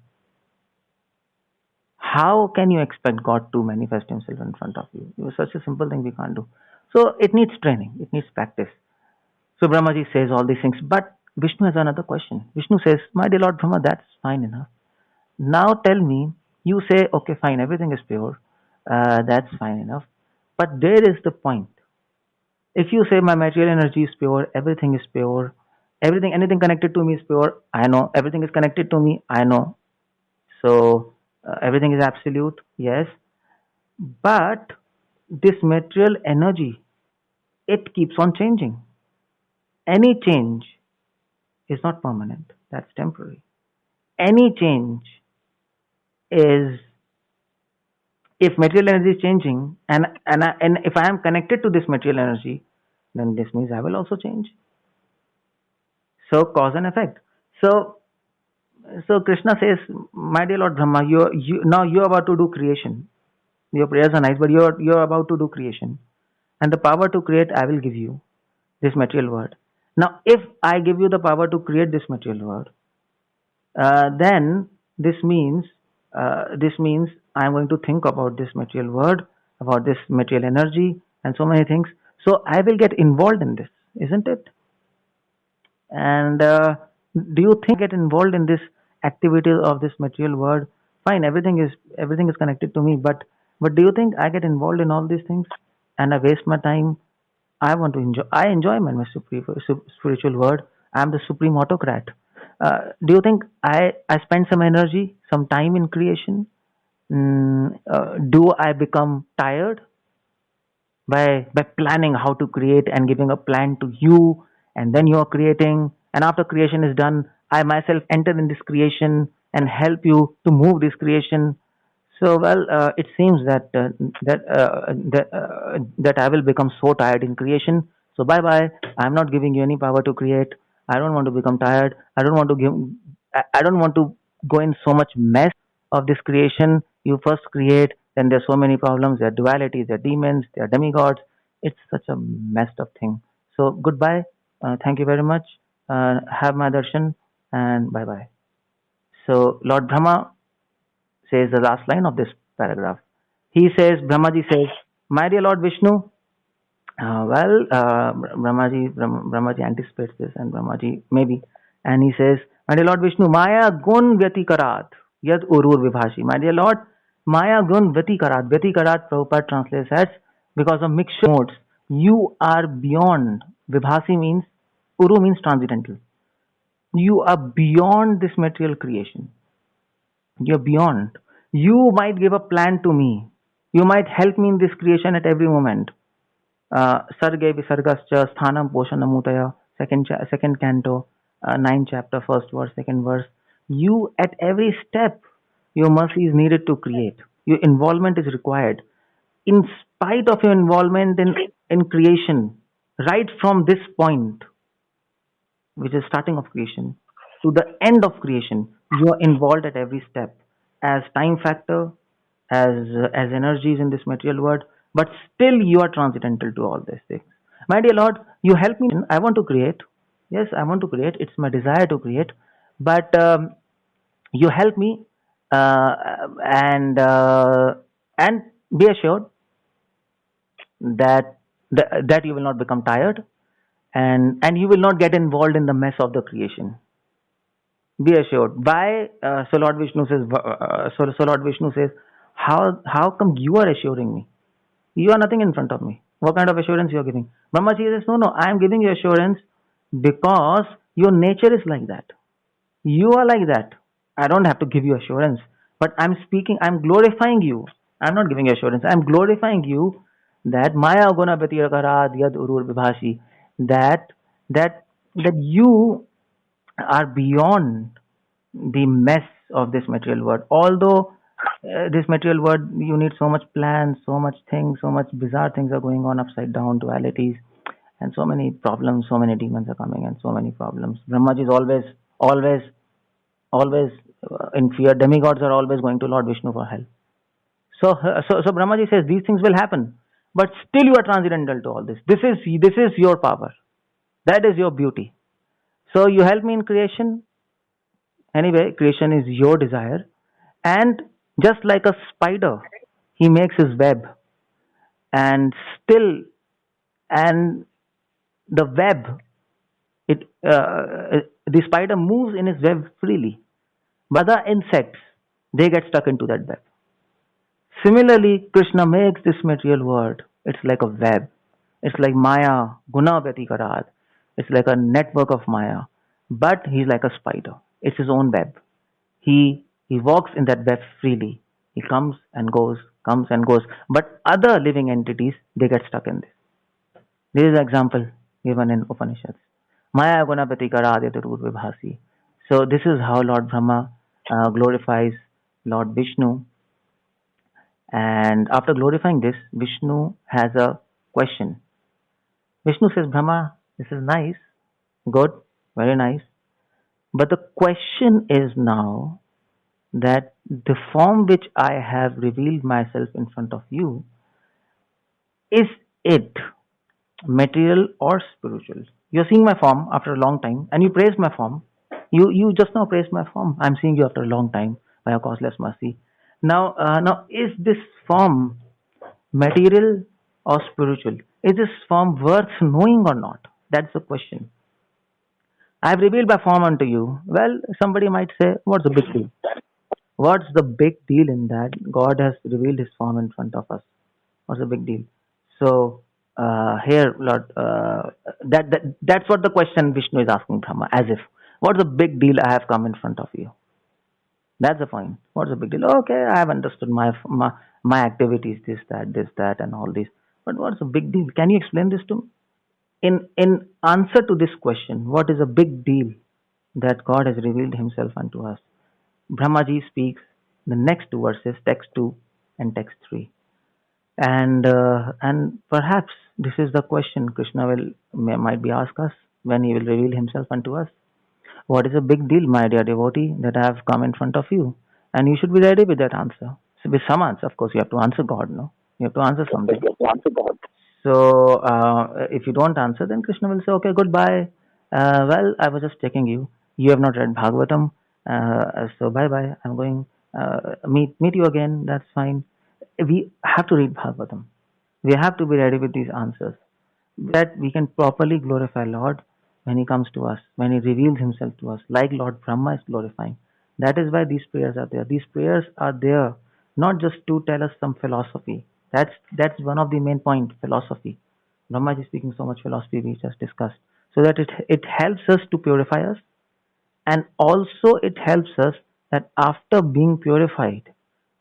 how can you expect God to manifest Himself in front of you? It was such a simple thing we can't do. So it needs training, it needs practice. So Brahmaji says all these things, but Vishnu has another question. Vishnu says, my dear Lord Brahma, that's fine enough. Now tell me, you say, okay, fine, everything is pure, that's fine enough. But there is the point. If you say my material energy is pure, everything is pure, anything connected to me is pure, I know. Everything is connected to me, I know. So everything is absolute, yes. But this material energy, it keeps on changing. Any change is not permanent, that's temporary. Any change is, if material energy is changing, and if I am connected to this material energy, then this means I will also change. So cause and effect. So Krishna says, my dear Lord Brahma, now you are about to do creation. Your prayers are nice, but you're about to do creation, and the power to create I will give you, this material world. Now, if I give you the power to create this material world, then this means I'm going to think about this material world, about this material energy, and so many things. So I will get involved in this, isn't it? And do you think I get involved in this activity of this material world? Fine, everything is connected to me, but do you think I get involved in all these things and I waste my time? I want to enjoy. I enjoy my spiritual world. I'm the supreme autocrat. Do you think I spend some energy, some time in creation? Do I become tired by planning how to create and giving a plan to you, and then you are creating, and after creation is done, I myself enter in this creation and help you to move this creation. So well, it seems that I will become so tired in creation. So bye bye. I'm not giving you any power to create. I don't want to become tired. I don't want to give. I don't want to go in so much mess of this creation. You first create, then there's so many problems. There are dualities, there are demons, there are demigods. It's such a messed up thing. So goodbye. Thank you very much. Have my darshan and bye bye. So Lord Brahma says the last line of this paragraph. Brahmaji says, my dear Lord Vishnu, Brahmaji anticipates this, and Brahmaji maybe, and he says, my dear Lord Vishnu, Maya gun vyatikarat yad urur vibhashi. My dear Lord, Maya gun vyatikarat. Vyatikarat, Prabhupada translates as, because of mixture modes, you are beyond. Vibhasi means, uru means transcendental. You are beyond this material creation. You're beyond. You might give a plan to me. You might help me in this creation at every moment. Sarge Visargascha Sthanam Poshanamutaya, second canto, 9th chapter, first verse, second verse. You, at every step, your mercy is needed to create. Your involvement is required. In spite of your involvement in creation, right from this point, which is starting of creation, to the end of creation, you are involved at every step as time factor, as energies in this material world, but still you are transcendental to all these things. My dear Lord, you help me. I want to create. Yes, I want to create. It's my desire to create, but you help me, and be assured that that you will not become tired, and you will not get involved in the mess of the creation. Be assured. Why? So Lord Vishnu says. So Lord Vishnu says, how come you are assuring me? You are nothing in front of me. What kind of assurance you are giving? Brahmaji says, no, I am giving you assurance because your nature is like that. You are like that. I don't have to give you assurance, but I'm glorifying you. I'm not giving you assurance. I'm glorifying you that Maya Guna Bhatirakarat Yad Urur Vibhashi, that that that you are beyond the mess of this material world. Although this material world, you need so much plans, so much things, so much bizarre things are going on, upside down dualities, and so many problems, so many demons are coming, and so many problems. Brahmaji is always in fear. Demigods are always going to Lord Vishnu for help. So Brahmaji says these things will happen, but still you are transcendental to all this. This is your power. That is your beauty. So you help me in creation. Anyway, creation is your desire, and just like a spider, he makes his web, and still, and the web, the spider moves in his web freely. But the insects, they get stuck into that web. Similarly, Krishna makes this material world. It's like a web. It's like Maya, Guna Vyatikarat. It's like a network of Maya. But he's like a spider. It's his own web. He walks in that web freely. He comes and goes. But other living entities, they get stuck in this. This is an example given in Upanishads. Maya Guna Vyatikarat Yadur Vibhasi. So this is how Lord Brahma glorifies Lord Vishnu. And after glorifying this, Vishnu has a question. Vishnu says, Brahma, this is nice, good, very nice. But the question is now that the form which I have revealed myself in front of you, is it material or spiritual? You're seeing my form after a long time, and you praised my form. You just now praised my form. I'm seeing you after a long time by your causeless mercy. Now, is this form material or spiritual? Is this form worth knowing or not? That's the question. I've revealed my form unto you. Well, somebody might say, what's the big deal? What's the big deal in that? God has revealed his form in front of us. What's the big deal? So, here, Lord, that's what the question Vishnu is asking Brahma, as if, what's the big deal I have come in front of you? That's the point. What's the big deal? Okay, I have understood my activities, this, that, and all this. But what's the big deal? Can you explain this to me? In answer to this question, what is a big deal that God has revealed himself unto us? Brahmaji speaks the next two verses, text 2 and text 3. And perhaps this is the question Krishna might be asked us when he will reveal himself unto us. What is a big deal, my dear devotee, that I have come in front of you? And you should be ready with that answer. So with some answer, of course, you have to answer God, no? You have to answer something. So if you don't answer, then Krishna will say, okay, goodbye. Well, I was just checking you. You have not read Bhagavatam. So bye-bye. I'm going meet you again. That's fine. We have to read Bhagavatam. We have to be ready with these answers, that we can properly glorify Lord when he comes to us, when he reveals himself to us, like Lord Brahma is glorifying. That is why these prayers are there. These prayers are there not just to tell us some philosophy. That's one of the main point, philosophy. Brahma is speaking so much philosophy we just discussed. So that it helps us to purify us, and also it helps us that after being purified,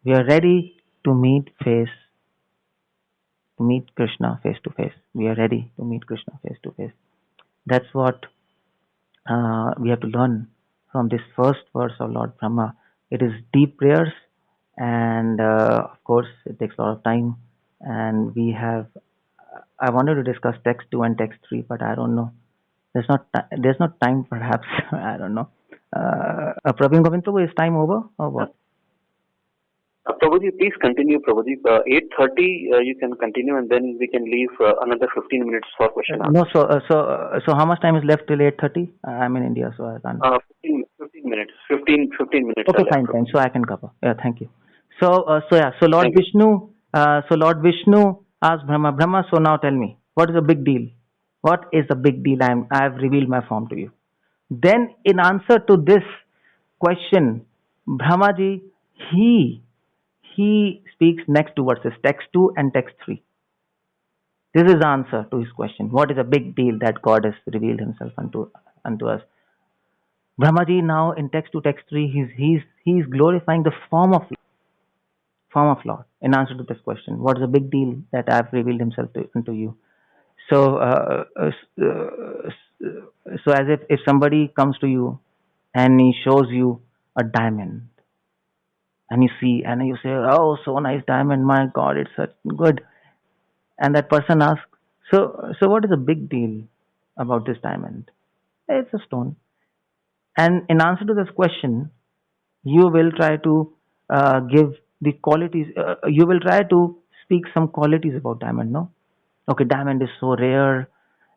we are ready to meet Krishna face to face. We are ready to meet Krishna face to face. That's what we have to learn from this first verse of Lord Brahma. It is deep prayers, and of course it takes a lot of time. And I wanted to discuss text 2 and text 3, but I don't know. There's not time, perhaps. I don't know. Praveen Govind Prabhu, is time over or what? Prabhuji, please continue, Prabhuji. 8:30, you can continue, and then we can leave another 15 minutes for question answer. No, so how much time is left till 8:30? I'm in India, so I can't. 15 minutes. 15 minutes. Okay, fine. So I can cover. Yeah, thank you. So Lord Vishnu, asked Brahma, so now tell me, what is the big deal? What is the big deal? I have revealed my form to you. Then, in answer to this question, Brahmaji, he speaks next two verses, text 2 and text 3. This is the answer to his question. What is a big deal that God has revealed himself unto us? Brahmaji now in text 2, text 3, he's glorifying the form of Lord in answer to this question. What is a big deal that I have revealed himself unto you? So, so as if somebody comes to you and he shows you a diamond, and you see and you say, "Oh, so nice diamond! My God, it's such good." And that person asks, "So what is the big deal about this diamond?" It's a stone. And in answer to this question, you will try to give the qualities. You will try to speak some qualities about diamond. No, okay, diamond is so rare,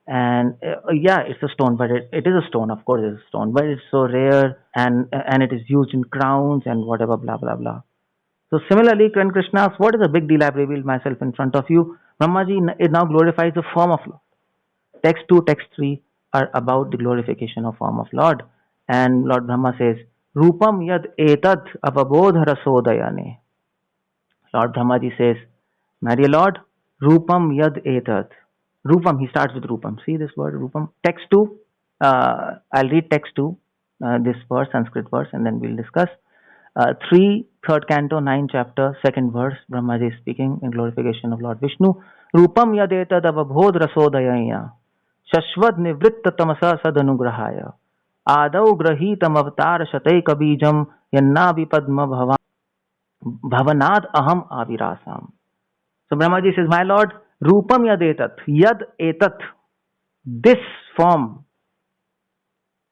and yeah, it's a stone, but it is a stone. Of course, it's a stone, but it's so rare, and it is used in crowns and whatever, blah blah blah. So similarly, when Krishna asks, "What is the big deal? I've revealed myself in front of you." Brahmaji it now glorifies the form of Lord. Text 2, text 3 are about the glorification of form of Lord. And Lord Brahma says, Rupam yad etat avabodha rasodayane. Lord Brahmaji says, my dear Lord, Rupam yad etat. Rupam, he starts with Rupam. See this word, Rupam? Text 2, I'll read text 2, this verse, Sanskrit verse, and then we'll discuss. 3, 3rd canto, 9 chapter, 2nd verse, Brahmaji is speaking in glorification of Lord Vishnu. Rupam yad etat avabodh rasodayaya. Shashwat निवृत्त तमसा सदनुग्रहाय आदौ ग्रहीतम अवतार शतैक बीजम यन्ना विपद्म भवनाद अहम आविरासाम. So Brahmaji says, my Lord, Rupam yad etat, this form.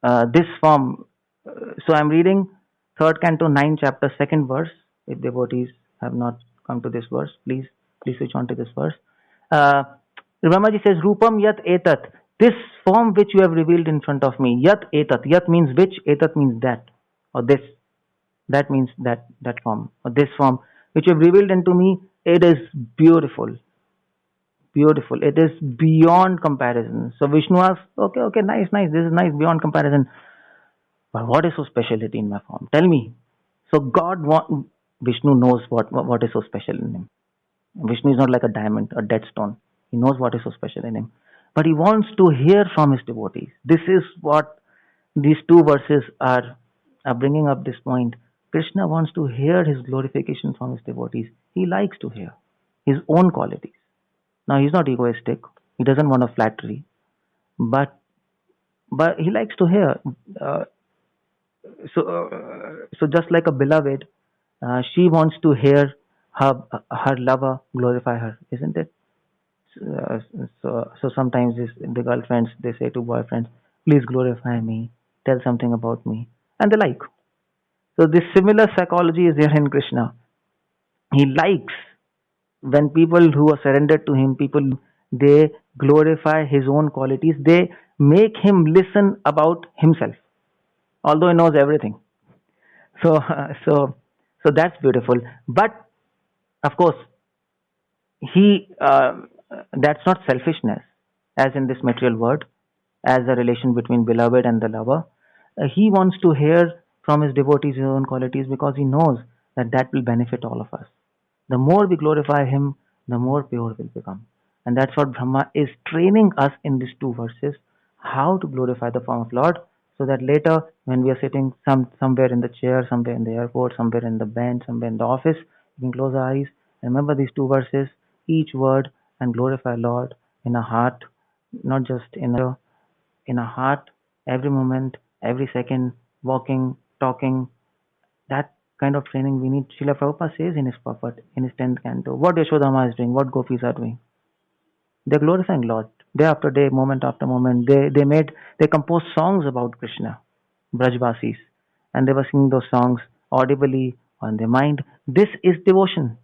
So I'm reading 3rd canto, 9 chapter, 2nd verse. If devotees have not come to this verse, please switch on to this verse. Brahmaji says, Rupam yat etat, this form which you have revealed in front of me. Yat etat. Yat means which, etat means that, or this. That means that form, or this form, which you have revealed unto me, it is beautiful. Beautiful. It is beyond comparison. So Vishnu asks, okay, nice, this is nice, beyond comparison. But what is so speciality in my form? Tell me. So Vishnu knows what is so special in him. Vishnu is not like a diamond, a dead stone. He knows what is so special in him. But he wants to hear from his devotees. This is what these two verses are bringing up this point. Krishna wants to hear his glorification from his devotees. He likes to hear his own qualities. Now, he's not egoistic. He doesn't want a flattery. But he likes to hear. So just like a beloved, she wants to hear her lover glorify her, isn't it? So sometimes the girlfriends, they say to boyfriends, please glorify me, tell something about me, and they like. So this similar psychology is there in Krishna. He likes when people who are surrendered to him, they glorify his own qualities, they make him listen about himself, although he knows everything. So that's beautiful. But of course, that's not selfishness, as in this material world, as a relation between beloved and the lover. He wants to hear from his devotees his own qualities because he knows that will benefit all of us. The more we glorify him, the more pure we'll become. And that's what Brahma is training us in these two verses, how to glorify the form of Lord, so that later when we are sitting somewhere in the chair, somewhere in the airport, somewhere in the bench, somewhere in the office, we can close our eyes, remember these two verses, each word, and glorify Lord in a heart, not just in a heart, every moment, every second, walking, talking. That kind of training we need. Srila Prabhupada says in his purport, in his 10th canto, what Yashodama is doing, what gopis are doing. They're glorifying Lord. Day after day, moment after moment. They composed songs about Krishna, Brajvasis, and they were singing those songs audibly on their mind. This is devotion.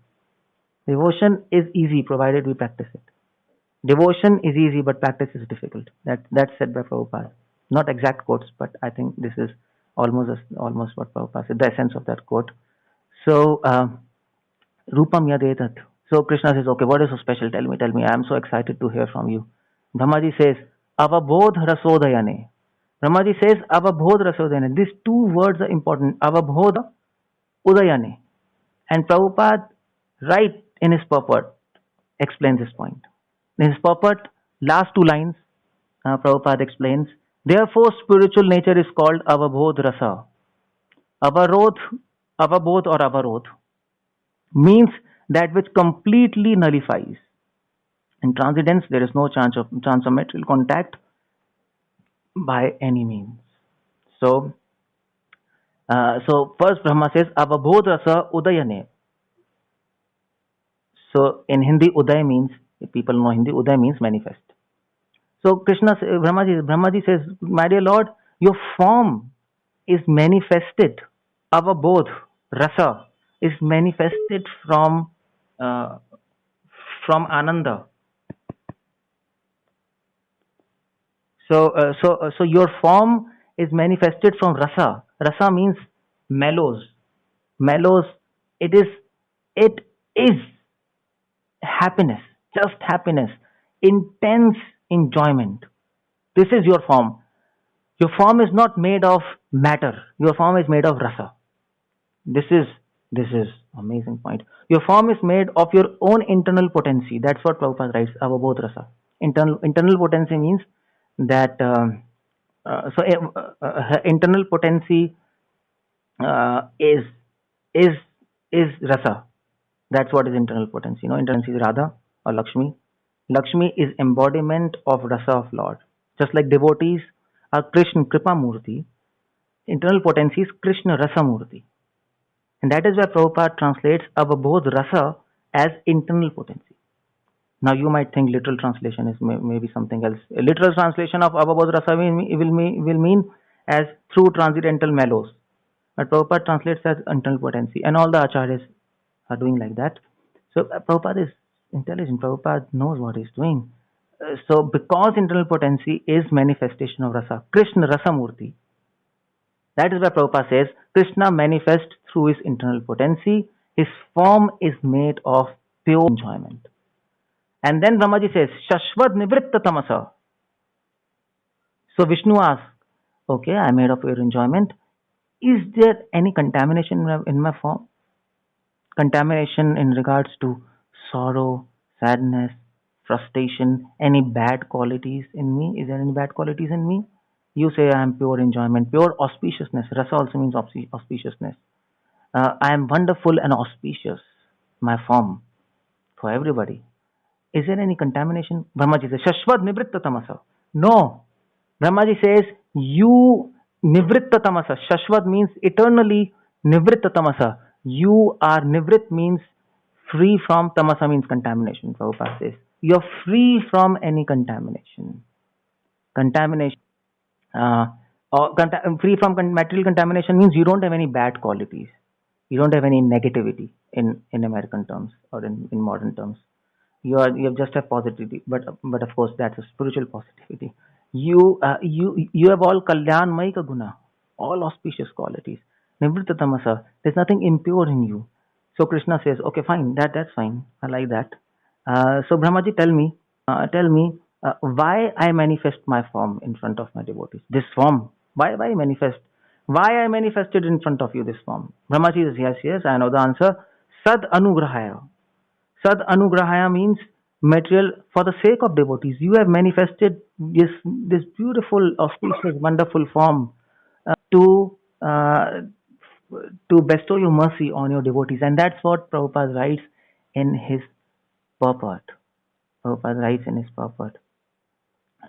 Devotion is easy provided we practice it. Devotion is easy, but practice is difficult. That's said by Prabhupada. Not exact quotes, but I think this is almost what Prabhupada said, the essence of that quote. So, Rupam yadetat. So Krishna says, okay, what is so special? Tell me. I am so excited to hear from you. Brahmaji says, avabodh rasodayane. Brahmaji says, avabodh rasodayane. These two words are important. Avabodh udayane. And Prabhupada, right in his purport, explains this point. In his purport, last two lines, Prabhupada explains, therefore spiritual nature is called avabodh rasa. Avarodh, avabodh or avarodh means that which completely nullifies. In transcendence, there is no chance of material contact by any means. So, first Brahma says, avabodh rasa udayane. So, in Hindi, uday means, if people know Hindi, uday means manifest. So, Brahmaji says, my dear Lord, your form is manifested. Avabodh, rasa, is manifested from Ananda. So your form is manifested from rasa. Rasa means mellows. Mellows. It is happiness, just happiness, intense enjoyment. This is your form. Your form is not made of matter. Your form is made of rasa. This is amazing point. Your form is made of your own internal potency. That's what Prabhupada writes. Avabodh rasa. Internal potency means that internal potency is rasa. That's what is internal potency. Internal potency is Radha or Lakshmi. Lakshmi is embodiment of rasa of Lord. Just like devotees are Krishna Kripa Murti, internal potency is Krishna Rasa Murti. And that is why Prabhupada translates avabodh rasa as internal potency. Now you might think literal translation is maybe something else. A literal translation of avabodh rasa will mean as through transcendental mellows. But Prabhupada translates as internal potency. And all the acharyas are doing like that. So Prabhupada is intelligent. Prabhupada knows what he's doing. So because internal potency is manifestation of rasa, Krishna Rasa Murti, that is why Prabhupada says, Krishna manifests through his internal potency. His form is made of pure enjoyment. And then Brahmaji says, Shashvad Nivritta Tamasa. So Vishnu asks, okay, I am made of pure enjoyment. Is there any contamination in my form? Contamination in regards to sorrow, sadness, frustration, any bad qualities in me? Is there any bad qualities in me? You say I am pure enjoyment, pure auspiciousness. Rasa also means auspiciousness. I am wonderful and auspicious, my form, for everybody. Is there any contamination? Brahmaji says, Shashvad Nivritta Tamasa. No. Brahmaji says, you Nivritta Tamasa. Shashvad means eternally, Nivritta Tamasa. You are, Nivrit means free from, Tamasa means contamination. Prabhupada says, you are free from any contamination. Contamination. Free from material contamination means you don't have any bad qualities. You don't have any negativity in American terms or in modern terms. You have just have positivity, but of course that's a spiritual positivity. You have all kalyanmayika guna, all auspicious qualities. Nivritta tamasa, there's nothing impure in you. So Krishna says, okay, fine, that's fine. I like that. So Brahmaji, tell me, why I manifest my form in front of my devotees? This form, why I manifest? Why I manifested in front of you this form? Brahmaji says, yes, I know the answer. Sad anugrahaya. Sad anugrahaya means material for the sake of devotees. You have manifested this beautiful, auspicious, wonderful form to bestow your mercy on your devotees. And that's what Prabhupada writes in his purport. Prabhupada writes in his purport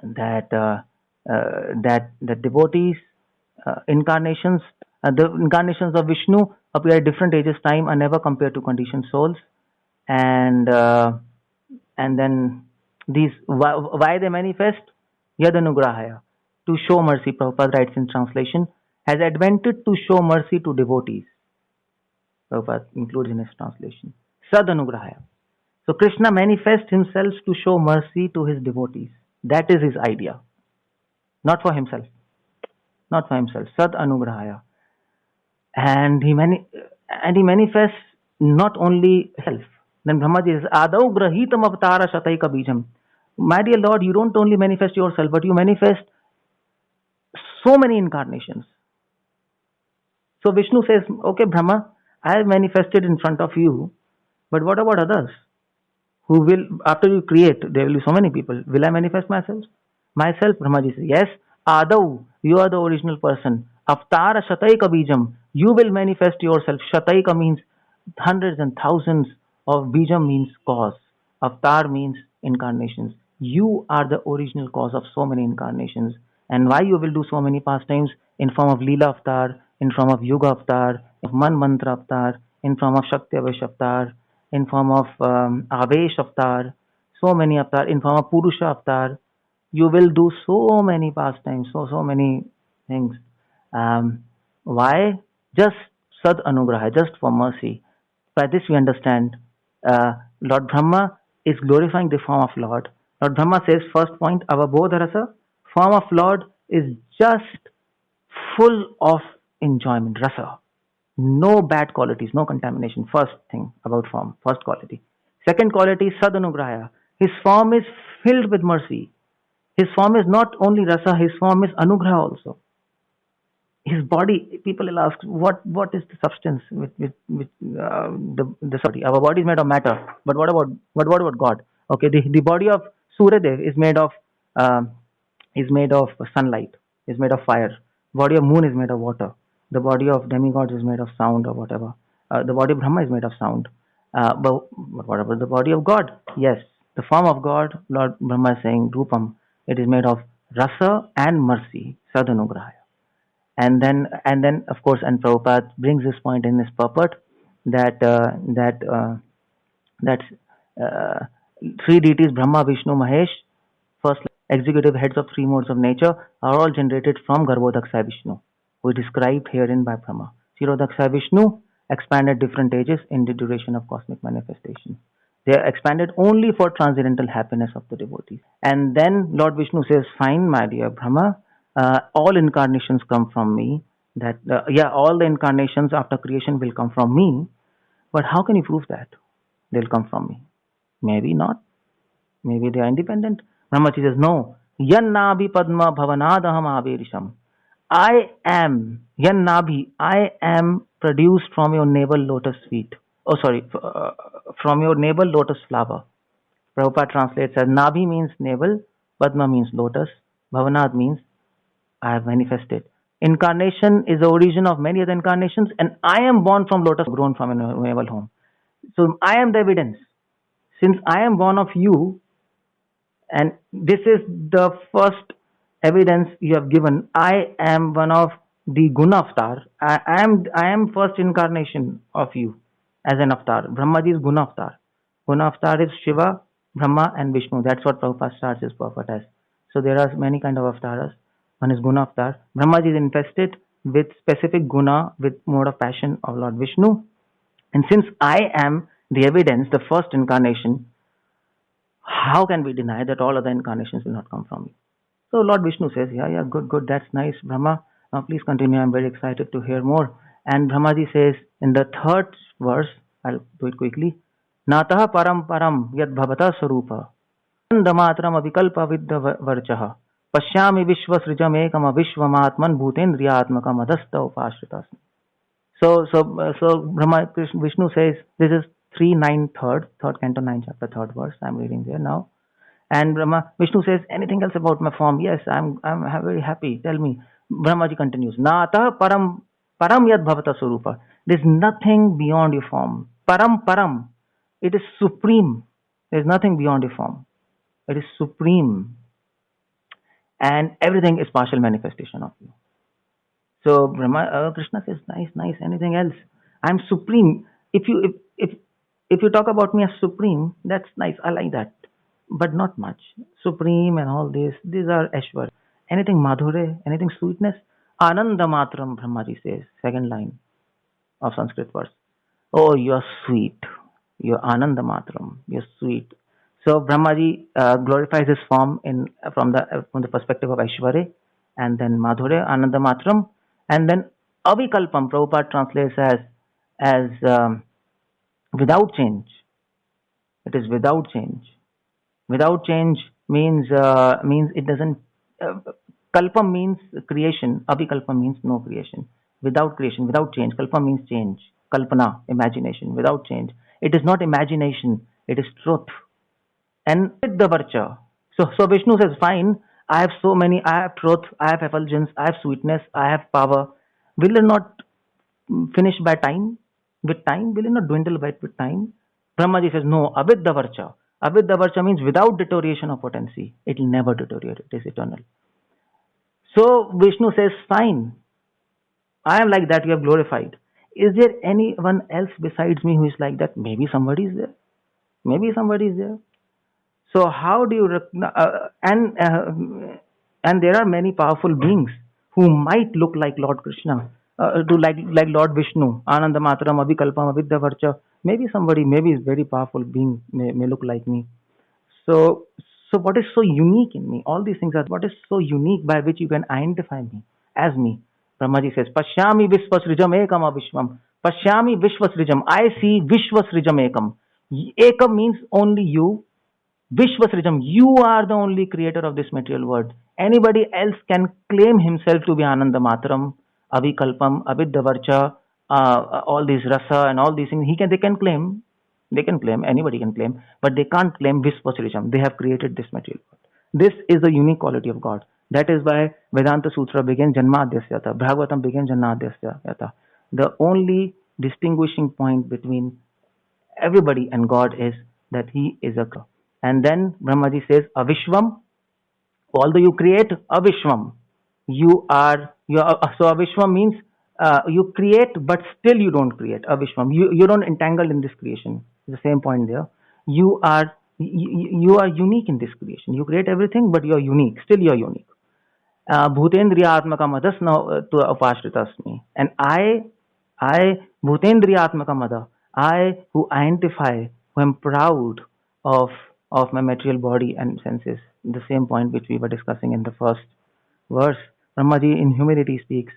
that that devotees, incarnations, the incarnations of Vishnu appear at different ages time are never compared to conditioned souls, and then these why they manifest yadanugrahaya, to show mercy. Prabhupada writes in translation, has advented to show mercy to devotees. Prabhupada includes in his translation sadanugrahaya. So Krishna manifests himself to show mercy to his devotees. That is his idea, not for himself. Not for himself. Sad anugrahaya. And he manifests not only himself. Then Brahmaji says, Adau grahitam avatara shataika bijam. My dear Lord, you don't only manifest yourself, but you manifest so many incarnations. So Vishnu says, okay, Brahma, I have manifested in front of you, but what about others who will, after you create, there will be so many people. Will I manifest myself? Myself, Brahmaji says, yes, Adau, you are the original person. Avtara Shataika Bijam, you will manifest yourself. Shataika means hundreds and thousands of Bijam means cause. Avatar means incarnations. You are the original cause of so many incarnations. And why you will do so many pastimes in form of Leela Avatar, in form of Yuga Avatar, of Man Mantra Avatar, in form of Shakti Avesh Avatar, in form of Avesh Avatar, so many Avatar, in form of Purusha Avatar. You will do so many pastimes, so many things. Why? Just Sad Anugraha, just for mercy. By this we understand Lord Brahma is glorifying the form of Lord. Lord Brahma says, first point, Avabodharasa, form of Lord is just full of enjoyment, rasa. No bad qualities, no contamination. First thing about form, first quality. Second quality, Sadanugrahaya. His form is filled with mercy. His form is not only rasa, his form is anugraha also. His body, people will ask, what is the substance with the body? Our body is made of matter, but what about God? Okay, the body of Suryadev uh, is made of sunlight, is made of fire. Body of moon is made of water. The body of demigods is made of sound or whatever. The body of Brahma is made of sound. But what about the body of God? Yes, the form of God, Lord Brahma is saying, Rupam, it is made of rasa and mercy, Sadanugrahaya. And then of course, and Prabhupada brings this point in his purport that that three deities, Brahma, Vishnu, Mahesh, first executive heads of three modes of nature, are all generated from Garbhodaksha Vishnu, who is described herein by Brahma. Kshirodaksha Vishnu expanded different ages in the duration of cosmic manifestation. They are expanded only for transcendental happiness of the devotees. And then Lord Vishnu says, fine, my dear Brahma, all incarnations come from me. That all the incarnations after creation will come from me. But how can you prove that they'll come from me? Maybe not. Maybe they are independent. Brahmaji says, no. Yan Nabhi Padma Bhavanadaham Averisham. I am, Yan Nabhi, I am produced from your navel lotus feet. From your navel lotus flower. Prabhupada translates as Nabhi means navel, Padma means lotus, Bhavanad means I have manifested. Incarnation is the origin of many other incarnations, and I am born from lotus, grown from a navel home. So I am the evidence. Since I am born of you, and this is the first evidence you have given, I am one of the Guna Avatar. I am first incarnation of you as an Avatar. Brahmaji is Guna Avatar. Guna Avatar is Shiva, Brahma and Vishnu. That's what Prabhupada starts his purport as. So there are many kind of avatars. One is Guna Avatar. Brahmaji is infested with specific guna, with mode of passion of Lord Vishnu. And since I am the evidence, the first incarnation, how can we deny that all other incarnations will not come from me? So Lord Vishnu says, yeah, good, that's nice, Brahma. Now please continue, I'm very excited to hear more. And Brahmaji says in the third verse, I'll do it quickly, Nataha param param yad bhavata sarupa andamatram avikalpa vidya varchaha pashyami vishvasrijam ekam vishvamatman bhutendriyatmakam adhasta upashritasmi. So Brahma Vishnu says, this is 3.9 third canto 9 chapter 3rd verse. I'm reading there now. And Brahma Vishnu says, anything else about my form? Yes, I'm very happy. Tell me. Brahmaji continues, Nata param yad bhavata surupa. There's nothing beyond your form. Param. It is supreme. There's nothing beyond your form. It is supreme. And everything is partial manifestation of you. So Krishna says, nice. Anything else? I'm supreme. If you talk about me as supreme, that's nice. I like that, but not much. Supreme and all this. These are Ashwar. Anything madhure, anything sweetness. Ananda matram, Brahmaji says, second line of Sanskrit verse. Oh, you are sweet. You're Ananda matram. You're sweet. So Brahmaji glorifies his form from the perspective of Aishwarya, and then Madhure, Ananda matram. And then avikalpam, Prabhupada translates as without change. It is without change. Without change means it doesn't. Kalpam means creation. Avikalpam means no creation. Without creation, without change. Kalpam means change. Kalpana, imagination. Without change. It is not imagination. It is truth. And with the virtue. So Vishnu says, fine, I have so many, I have truth, I have effulgence, I have sweetness, I have power. Will it not finish by time? With time? Will it not dwindle by with time? Brahmaji says, no, avidya varcha. Avidya varcha means without deterioration of potency. It will never deteriorate. It is eternal. So Vishnu says, fine, I am like that, you have glorified. Is there anyone else besides me who is like that? Maybe somebody is there. Maybe somebody is there. So how do you and there are many powerful beings who might look like Lord Krishna, to like Lord Vishnu, Ananda Mataram, Abhikalpam, Avidyavarcha. Maybe somebody, maybe is very powerful being may look like me. So what is so unique in me? All these things are what is so unique by which you can identify me as me. Brahmaji says, Pashyami Vishwasrijam Ekam Avishwam. Pashyami Vishwasrijam. I see Vishwasrijam Ekam. Ekam means only you. Vishwasrijam, you are the only creator of this material world. Anybody else can claim himself to be Ananda Mataram, Avikalpam, Avidyavarcha, all these rasa and all these things. They can claim, anybody can claim, but they can't claim Vishwasrijam. They have created this material world. This is the unique quality of God. That is why Vedanta Sutra begins Janmadhyasyata, Bhagavatam begins Janmadhyasyata. The only distinguishing point between everybody and God is that He is a. And then Brahmaji says, Avishwam, although you create Avishwam, so Avishwam means you create, but still you don't create Avishwam. You don't entangle in this creation. It's the same point there. You are unique in this creation. You create everything, but you are unique. Still you are unique. Bhutendriyatmaka madas to upashritasmi. And I Bhutendriyatmaka mada, I who identify, who am proud of my material body and senses. The same point which we were discussing in the first verse. Brahmaji in humility speaks,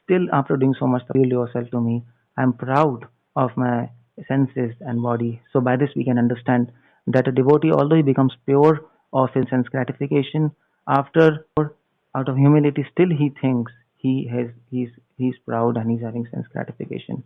still after doing so much, reveal yourself to me. I am proud of my senses and body. So by this we can understand that a devotee, although he becomes pure of his sense gratification, after out of humility, still he thinks he's proud and he's having sense gratification.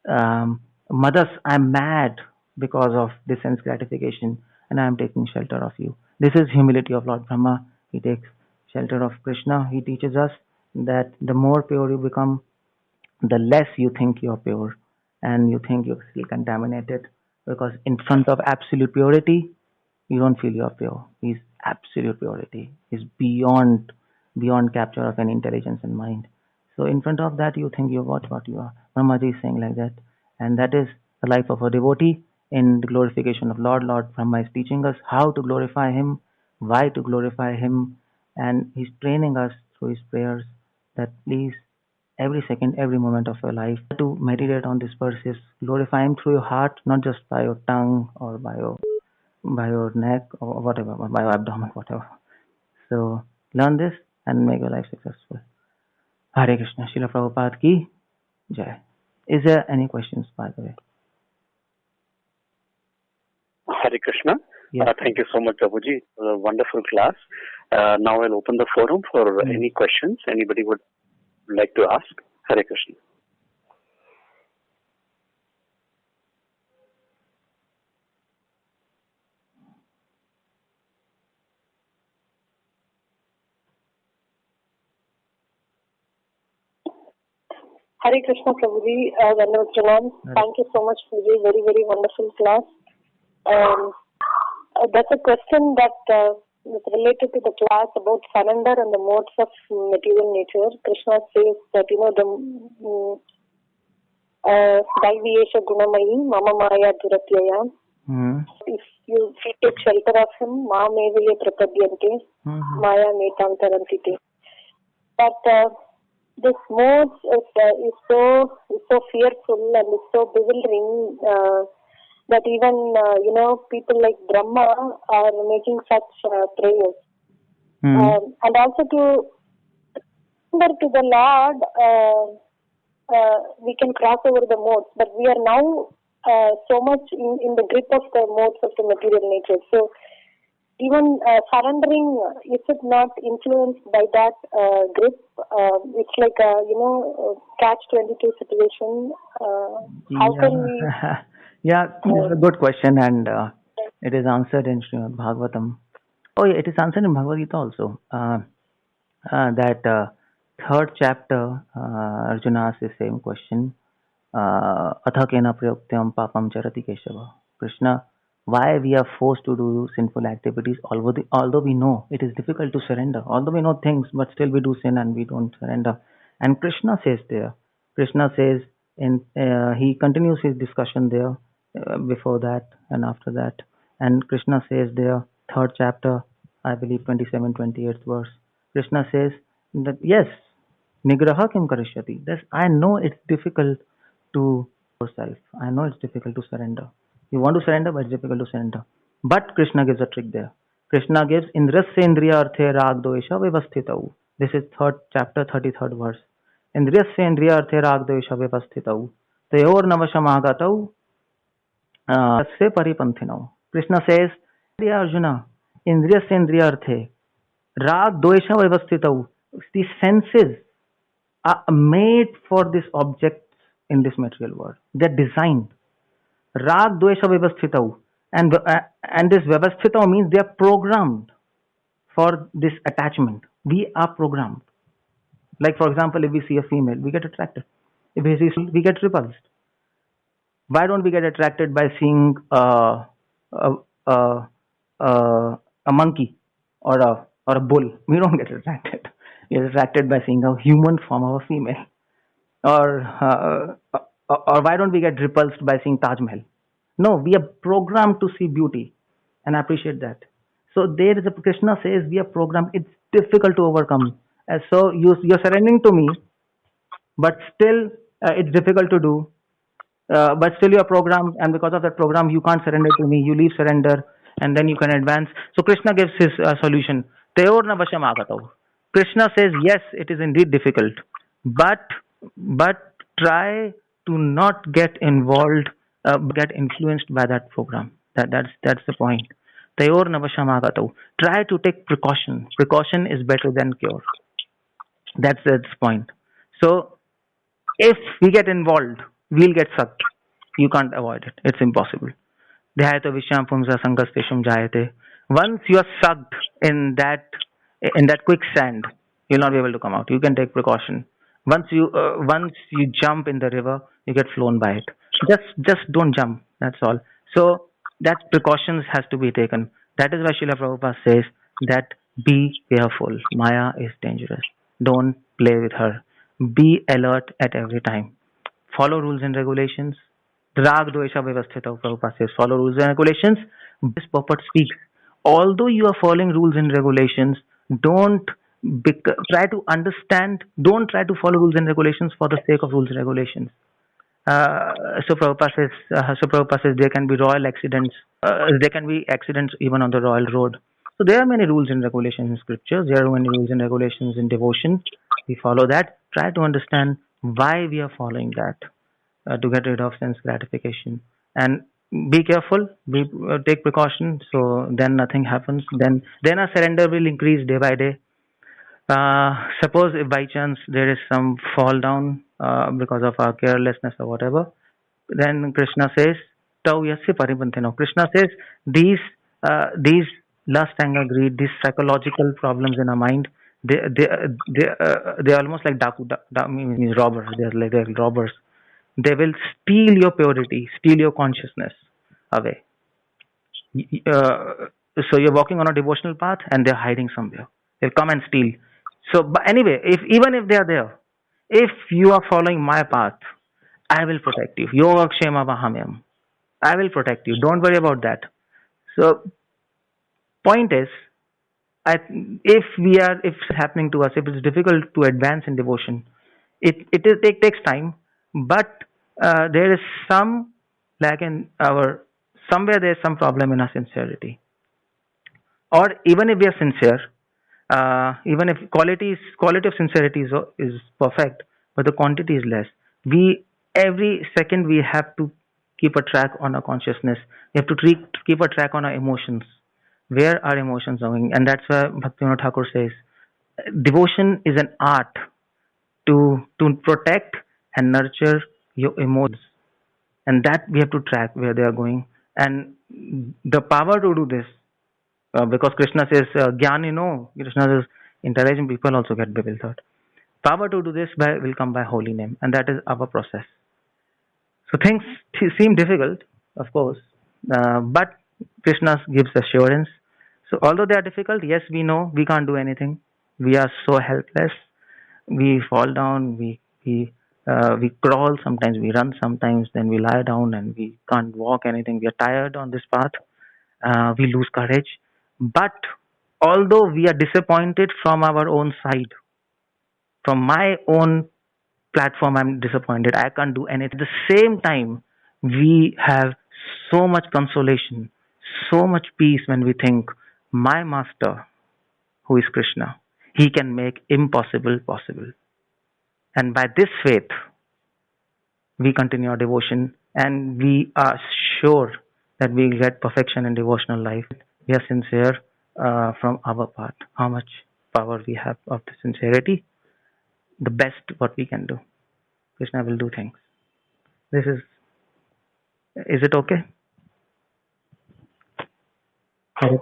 Madas, I'm mad because of this sense gratification, and I am taking shelter of you. This is humility of Lord Brahma. He takes shelter of Krishna. He teaches us that the more pure you become, the less you think you're pure, and you think you're still contaminated, because in front of absolute purity, you don't feel you're pure. He's absolute purity. He's beyond capture of any intelligence and mind. So in front of that, you think you're what you are. Brahmaji is saying like that. And that is the life of a devotee in the glorification of Lord. Lord Brahma is teaching us how to glorify Him, why to glorify Him, and He's training us through His prayers that please, every second, every moment of your life, to meditate on this verses, glorify Him through your heart, not just by your tongue or by your neck or whatever, or by your abdomen, whatever. So learn this and make your life successful. Hare Krishna, Srila Prabhupada ki Jai. Is there any questions, by the way? Hare Krishna. Yes. Thank you so much, Prabhuji. A wonderful class. Now I'll open the forum for any questions anybody would like to ask. Hare Krishna. Hare Krishna Prabhuji, thank you so much for the very, very wonderful class. That's a question that is related to the class about surrender and the modes of material nature. Krishna says that, the Daiviyesha Gunamayi, Mama Maya Duratyaya. If you take shelter of him, Ma Meviya Prapadyante, Maya Metantarantite. But this mode is so fearful and is so bewildering that even people like Brahma are making such prayers. And also to surrender to the Lord, we can cross over the modes, but we are now so much in the grip of the modes of the material nature. So even surrendering, is it not influenced by that grip? It's like a catch-22 situation. How can we? Yeah, it's a good question, and It is answered in Srimad Bhagavatam. Oh, yeah, it is answered in Bhagavad Gita also. That third chapter, Arjuna asks the same question. Atha kena prayokyam papam charati Keshava. Krishna, why we are forced to do sinful activities, although we know it is difficult to surrender, although we know things, but still we do sin and we don't surrender. And Krishna says there, Krishna says, he continues his discussion there, before that and after that. And Krishna says there, third chapter, I believe 27, 28th verse, Krishna says that yes, Nigraha kim karishyati. I know it's difficult to yourself. I know it's difficult to surrender. You want to surrender, but it's difficult to surrender. But Krishna gives a trick there. Krishna gives Indrasya Indriya Arthe Rag Doesha Vivasthitau. This is third chapter, 33rd verse. Indrasya Indriya Arthe Rag Doesha Vivasthitau. Tayor Navashamāgatau Se Paripanthinau. Krishna says, Dear Arjuna, Indriya Indriya Arthe Rag Doesha Vivasthitau. The senses are made for this object in this material world. They're designed. Rag Dvesha Vivasthitau. And this Vivasthitau means they are programmed for this attachment. We are programmed. Like, for example, if we see a female, we get attracted. If we see, we get repulsed. Why don't we get attracted by seeing a monkey or a bull? We don't get attracted. We are attracted by seeing a human form of a female. Or why don't we get repulsed by seeing Taj Mahal? No, we are programmed to see beauty and appreciate that. So there is a Krishna says we are programmed. It's difficult to overcome. So you're surrendering to me, but still it's difficult to do. But still you are programmed, and because of that program, you can't surrender to me. You leave surrender, and then you can advance. So Krishna gives his solution. Tayor na vasham agatau. Krishna says, yes, it is indeed difficult, but try to not get involved, get influenced by that program. That's the point. Tayor na vasham agatau. Try to take precaution. Precaution is better than cure. That's the point. So if we get involved, we'll get sucked. You can't avoid it. It's impossible. Once you are sucked in that quicksand, you'll not be able to come out. You can take precaution. Once you jump in the river, you get flown by it. Just don't jump. That's all. So that precautions has to be taken. That is why Srila Prabhupada says that be careful. Maya is dangerous. Don't play with her. Be alert at every time. Follow rules and regulations. Rag Dvesha Vivasthitau, Prabhupada says, follow rules and regulations. This purport speaks. Although you are following rules and regulations, don't try to understand, don't try to follow rules and regulations for the sake of rules and regulations. So Prabhupada says there can be royal accidents. There can be accidents even on the royal road. So there are many rules and regulations in scriptures. There are many rules and regulations in devotion. We follow that. Try to understand why we are following that, to get rid of sense gratification. And be careful, take precaution, so then nothing happens. Then our surrender will increase day by day. Suppose if by chance there is some fall down because of our carelessness or whatever, then Krishna says, Tau yasya paribandhino. Krishna says these lust, anger, greed, these psychological problems in our mind, they're almost like means robbers. They're robbers. They will steal your purity, steal your consciousness away. So you're walking on a devotional path and they're hiding somewhere. They'll come and steal. So, but anyway, even if they are there, if you are following my path, I will protect you. Yoga kshema vahamyam. I will protect you. Don't worry about that. So, point is, if it's happening to us, if it's difficult to advance in devotion, it takes time, but there is some lack in somewhere there is some problem in our sincerity. Or even if we are sincere, even if quality of sincerity is perfect, but the quantity is less. Every second we have to keep a track on our consciousness. We have to keep a track on our emotions. Where are emotions going? And that's why Bhaktivinoda Thakur says, devotion is an art to protect and nurture your emotions. And that we have to track where they are going. And the power to do this, because Krishna says, Jnani no, Krishna says, intelligent people also get bewildered. Power to do this will come by holy name, and that is our process. So things seem difficult, of course, but Krishna gives assurance. So although they are difficult, yes, we know we can't do anything. We are so helpless. We fall down, we crawl, sometimes we run, sometimes then we lie down and we can't walk anything. We are tired on this path. We lose courage. But although we are disappointed from our own side, from my own platform, I'm disappointed. I can't do anything. At the same time, we have so much consolation, so much peace when we think, my master, who is Krishna, he can make impossible possible. And by this faith, we continue our devotion and we are sure that we will get perfection in devotional life. We are sincere from our part. How much power we have of the sincerity, the best what we can do. Krishna will do things. Is it okay? Yes,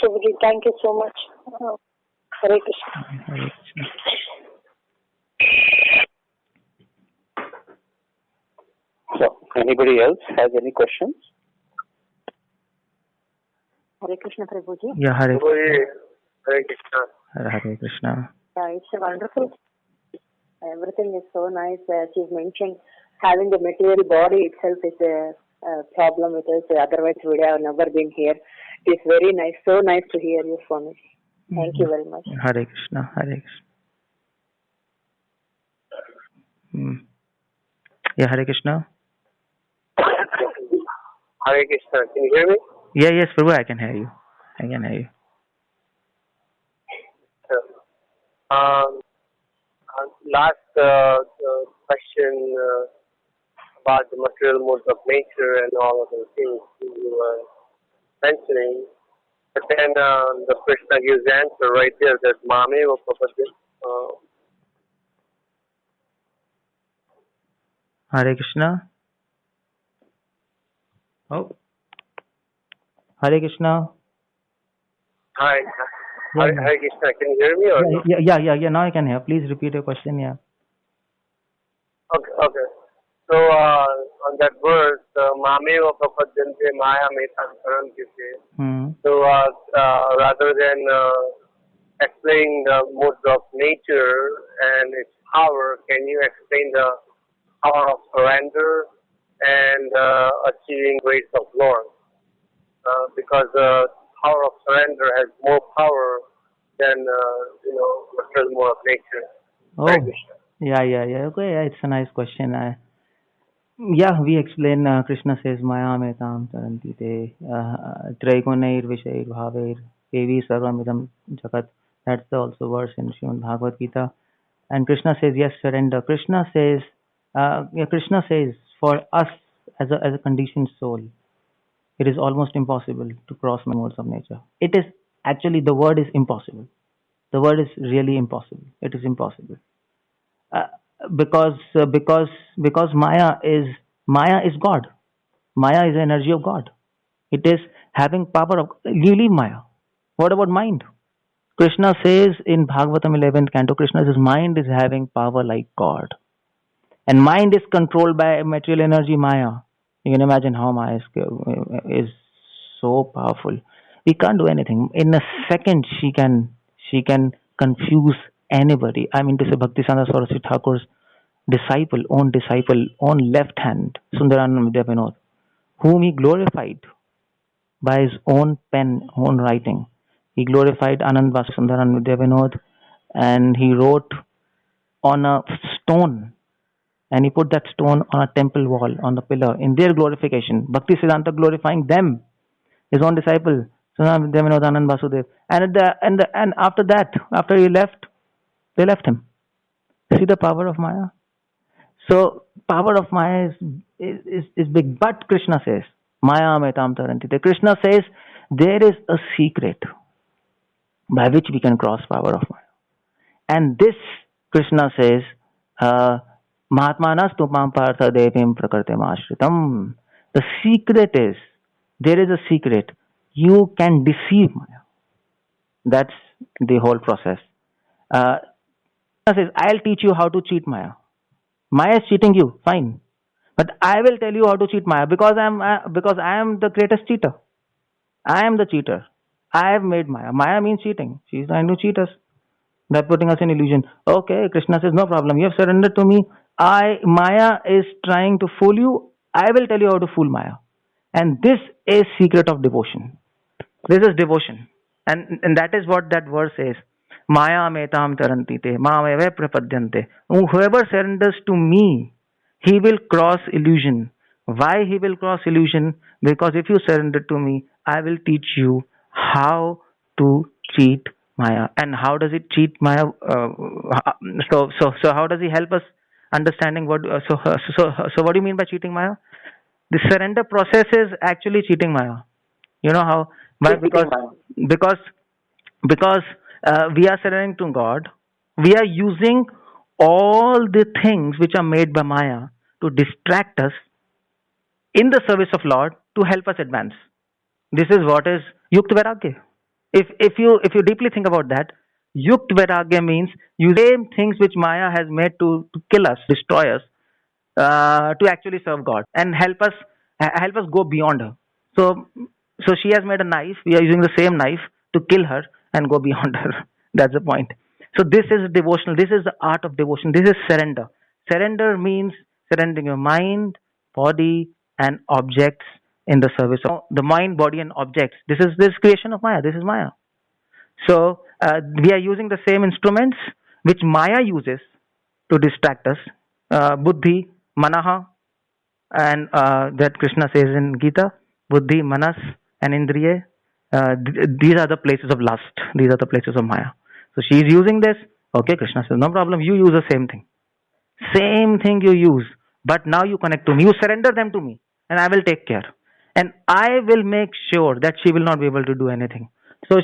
Prabhuji, thank you so much. Hare Krishna. Hare Krishna. So, anybody else has any questions? Hare Krishna, Prabhuji. Yeah, Hare Krishna. Hare Krishna. It's wonderful. Everything is so nice. As you've mentioned, having the material body itself is a problem with us. Otherwise, we would have never been here. It's very nice. So nice to hear you, Swami. Thank you very much. Hare Krishna. Hare Krishna. Yeah, Hare Krishna. Hare Krishna. Can you hear me? Yeah, yes, Prabhu, I can hear you. Last question about the material modes of nature and all of the things you were mentioning. But then the Krishna gives the answer right there that Mame wa Papadin. Hare Krishna. Oh. Hare Krishna. Hi. Hare Krishna. Can you hear me? Or no? Yeah. Now I can hear. Please repeat your question. Yeah. Okay. So on that verse, Mame va papadante maya metam karantite. So rather than explain the modes of nature and its power, can you explain the power of surrender and achieving grace of Lord? Because the power of surrender has more power than material mode of nature. Oh, yeah. Okay, yeah, it's a nice question. We explain. Krishna says, "Maya metam taranti te traikonair vishair bhaver evi sarvamidam jagat." That's the also verse in Srimad Bhagavatam Gita. And Krishna says, "Yes, surrender." Krishna says, for us as a conditioned soul, it is almost impossible to cross modes of nature. It is actually, the word is impossible. The word is really impossible. It is impossible. Because Maya is God. Maya is the energy of God. It is having power of. You leave Maya. What about mind? Krishna says in Bhagavatam 11th canto, Krishna says mind is having power like God, and mind is controlled by material energy Maya. You can imagine how Maya is so powerful. We can't do anything. In a second, she can confuse anybody. I mean to say, Bhaktivedanta Swami Thakur's own left hand, Sundaranand Vidyavinod, whom he glorified by his own pen, own writing. He glorified Anand Sundaranand Vidyavinod, and he wrote on a stone, and he put that stone on a temple wall, on the pillar, in their glorification. Bhaktisiddhanta glorifying them, his own disciple, Sundaranand Vidyavinod, Anand Vasudev. And after that, after he left, they left him. See the power of Maya? So, power of Maya is big. But Krishna says, Maya metam tarantite. Krishna says, there is a secret by which we can cross power of Maya. And this, Krishna says, Mahatmanas tupam partha devim prakartem ashritam. The secret is there is a secret. You can deceive Maya. That's the whole process. Says, I'll teach you how to cheat Maya. Maya is cheating you, fine. But I will tell you how to cheat Maya because I am the greatest cheater. I am the cheater. I have made Maya. Maya means cheating. She is trying to cheat us. They're putting us in illusion. Okay, Krishna says, no problem. You have surrendered to me. Maya is trying to fool you. I will tell you how to fool Maya. And this is secret of devotion. This is devotion. And that is what that verse says. Maya metam tarantite, mameve prapadyante. Whoever surrenders to me, he will cross illusion. Why he will cross illusion? Because if you surrender to me, I will teach you how to cheat Maya. And how does it cheat Maya? So how does he help us understanding what? So what do you mean by cheating Maya? The surrender process is actually cheating Maya. You know how? Why? Because we are surrendering to God. We are using all the things which are made by Maya to distract us in the service of Lord to help us advance. This is what is Yukt Vairagya. If you deeply think about that, Yukt Vairagya means you same things which Maya has made to kill us, destroy us, to actually serve God and help us go beyond her. So she has made a knife. We are using the same knife to kill her and go beyond her. That's the point. So this is devotional. This is the art of devotion. This is surrender. Surrender means surrendering your mind, body, and objects in the service of the mind, body, and objects. This creation of Maya. This is Maya. So we are using the same instruments which Maya uses to distract us. Buddhi, Manaha, and that Krishna says in Gita, Buddhi, Manas, and Indriya. These are the places of lust. These are the places of Maya. So she is using this. Okay, Krishna says, no problem. You use the same thing. Same thing you use. But now you connect to me. You surrender them to me. And I will take care. And I will make sure that she will not be able to do anything. So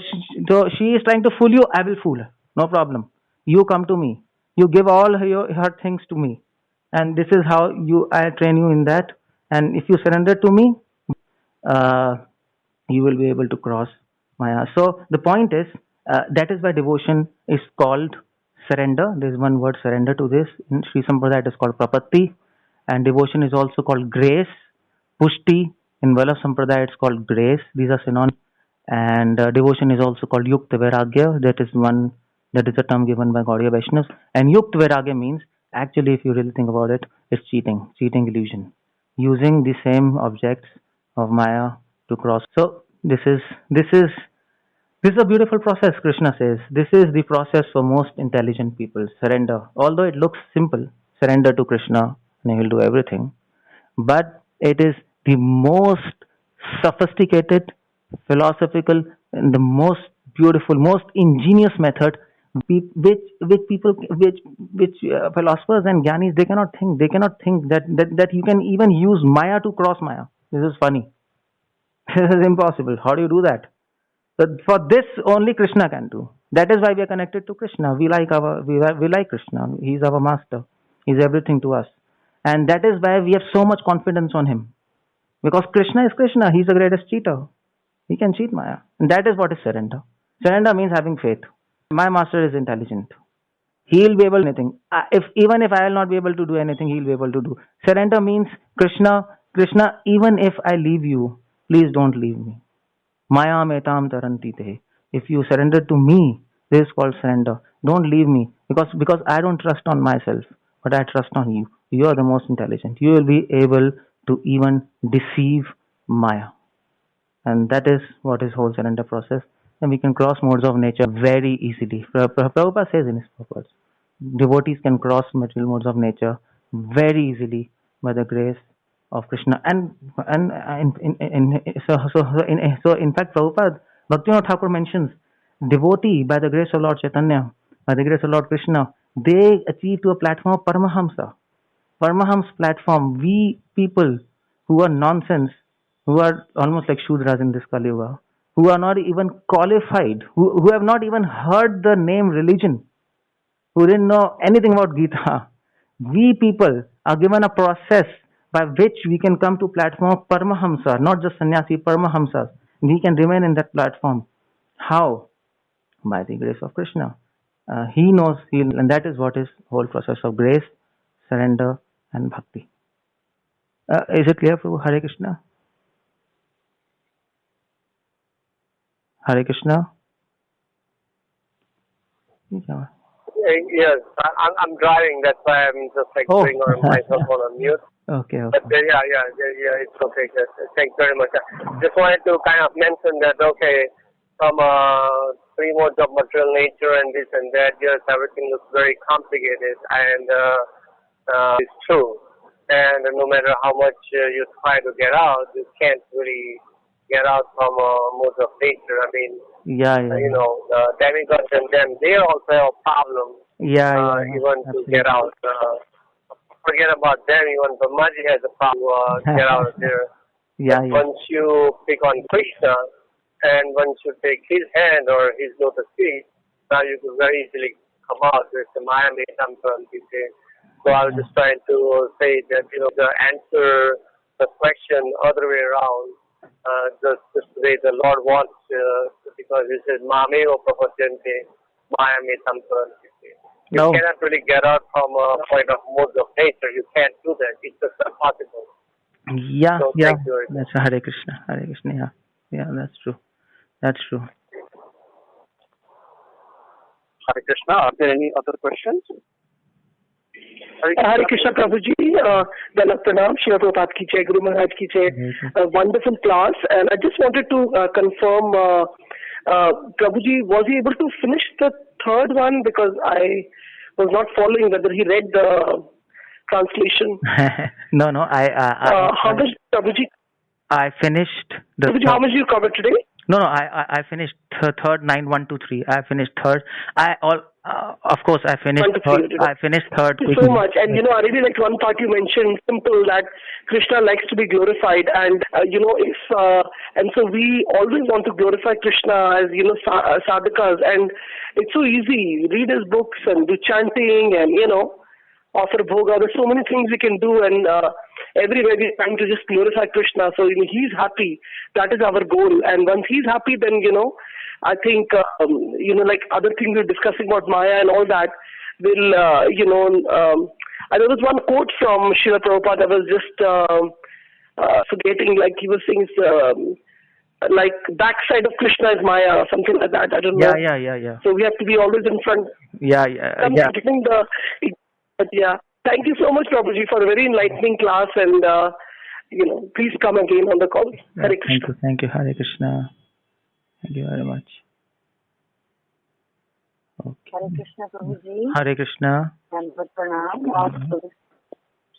she is trying to fool you. I will fool her. No problem. You come to me. You give all her things to me. And this is how I train you in that. And if you surrender to me, you will be able to cross Maya. So the point is, that is why devotion is called surrender. There is one word surrender to this. In Sri Sampradaya it is called prapatti. And devotion is also called grace. Pushti. In Vallabh Sampradaya it's called grace. These are synonyms. And devotion is also called Yukta Vairagya. That is a term given by Gaudiya Vaishnavas. And Yukta Vairagya means, actually if you really think about it, it's cheating illusion. Using the same objects of Maya to cross. So this is a beautiful process, Krishna says. This is the process for most intelligent people. Surrender. Although it looks simple, surrender to Krishna and he will do everything. But it is the most sophisticated, philosophical, and the most beautiful, most ingenious method which philosophers and jnanis they cannot think that you can even use Maya to cross Maya. This is funny. This is impossible. How do you do that? So for this only Krishna can do. That is why we are connected to Krishna. We like Krishna. He is our master. He is everything to us. And that is why we have so much confidence on him. Because Krishna is Krishna. He is the greatest cheater. He can cheat Maya. And that is what is surrender. Surrender means having faith. My master is intelligent. He will be able to do anything. Even if I will not be able to do anything, he will be able to do. Surrender means Krishna, even if I leave you, please don't leave me. Maya metam tarantite. If you surrender to me, this is called surrender. Don't leave me. Because I don't trust on myself, but I trust on you. You are the most intelligent. You will be able to even deceive Maya. And that is what is whole surrender process. And we can cross modes of nature very easily. Prabhupada says in his purpose, devotees can cross material modes of nature very easily by the grace of Krishna. So in fact, Prabhupada, Bhaktivinoda Thakur mentions devotee by the grace of Lord Chaitanya, by the grace of Lord Krishna, they achieve to a platform of Paramahamsa. Paramahamsa platform, we people who are nonsense, who are almost like Shudras in this Kali Yuga, who are not even qualified, who have not even heard the name religion, who didn't know anything about Gita. We people are given a process by which we can come to platform of Paramahamsa, not just sannyasi, Paramahamsas. We can remain in that platform. How? By the grace of Krishna. He knows, and that is what is whole process of grace, surrender, and bhakti. Is it clear, Prabhu? Hare Krishna. Hare Krishna. Yes, I'm driving. That's why I'm just putting on myself on mute. Okay. But yeah, it's okay. Thanks very much. Just wanted to kind of mention that, from three modes of material nature and this and that, yes, everything looks very complicated, and it's true. And no matter how much you try to get out, you can't really get out from modes of nature. I mean, you know, the demigods and them, they also have problems. Even to get out. Forget about them. Even Brahmaji has a problem to get out of there. Once you pick on Krishna, and once you take his hand or his lotus feet, now you can very easily come out with the Maya Metamtam. So I was just trying to say that, you know, the answer the question other way around, just the way the Lord wants, because he says, Mameo Prabhasyante Maya Metamtam. You cannot really get out from a point of modes of nature. You can't do that. It's just impossible. So That's Hare Krishna. Hare Krishna. Yeah, that's true. That's true. Hare Krishna. Are there any other questions? Hare Krishna Prabhuji, Dalak Pranam, Srila Prabhupada ki jai, Guru Maharaj ki jai. Wonderful class, and I just wanted to confirm, Prabhuji, was he able to finish the third one? Because I was not following whether he read the translation. No, how much, Prabhuji? I finished the Prabhuji, how much did you cover today? No, I finished third 9.1-2-3. I finished third. Of course, I finished third. I finished third. Thank you so much. And you know, I really liked one part you mentioned, simple, that Krishna likes to be glorified, and you know, if and so we always want to glorify Krishna as, you know, sadhakas, and it's so easy. Read his books and do chanting, and you know, offer bhoga. There's so many things we can do, and everywhere we're trying to just glorify Krishna. So, you know, he's happy. That is our goal. And once he's happy, then, you know, I think, you know, like other things we're discussing about Maya and all that will, you know, there was one quote from Srila Prabhupada that was just forgetting, like he was saying, like backside of Krishna is Maya or something like that. I don't know. Yeah. So we have to be always in front. But yeah, thank you so much, Prabhuji, for a very enlightening class, and you know, please come again on the call. Hare Krishna. Thank you, Hare Krishna. Thank you very much. Okay. Hare Krishna, Prabhuji. Hare Krishna. Dandavat Pranam.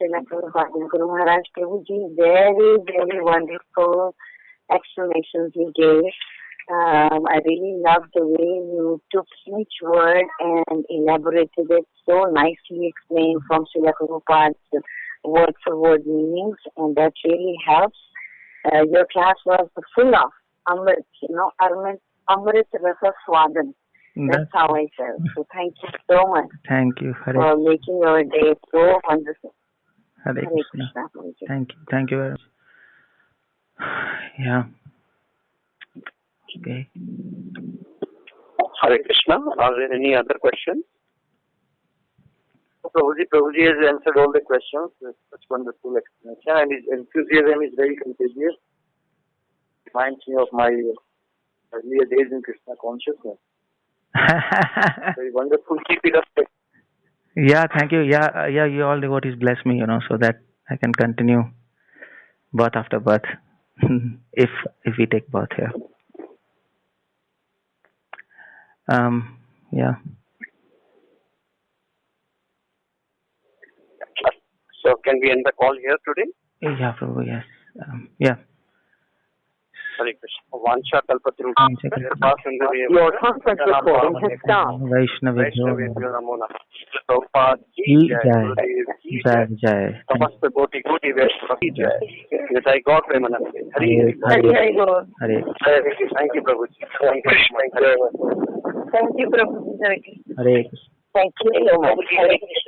Srimad Bhagavatam Guru Maharaj, Prabhuji, very, very wonderful explanations you gave. I really loved the way you took each word and elaborated it so nicely, explained from Srila Prabhupada's word for word meanings, and that really helps. Your class was full of Amrit, you know, Amrit Rasa Swadan. That's how I felt. So thank you so much. Thank you, for making our day so wonderful. Hare Krishna. Thank you very much. Yeah. Okay. Hare Krishna. Are there any other questions? Prabhuji has answered all the questions with such wonderful explanation, and his enthusiasm is very contagious. Reminds me of my earlier days in Krishna Consciousness. Very wonderful. Keep it up. Yeah, thank you. Yeah, you all devotees bless me, you know, so that I can continue birth after birth, if we take birth here. Yeah. So can we end the call here today? Yeah, Prabhu, yes. Yeah. Hare Krishna. Vansha kalpatru. Your conference recording has stopped. Vaishnavibhyo namo namah. Prabhupada ki jai. Jai. Samasta koti Vaishnava ki jai. Nitai Gaur Premanande. Hare God. Hare. Thank you, Prabhuji. Thank you very much. Thank you, Prabhuji. Hare Krishna. Thank you so much. Hare Krishna.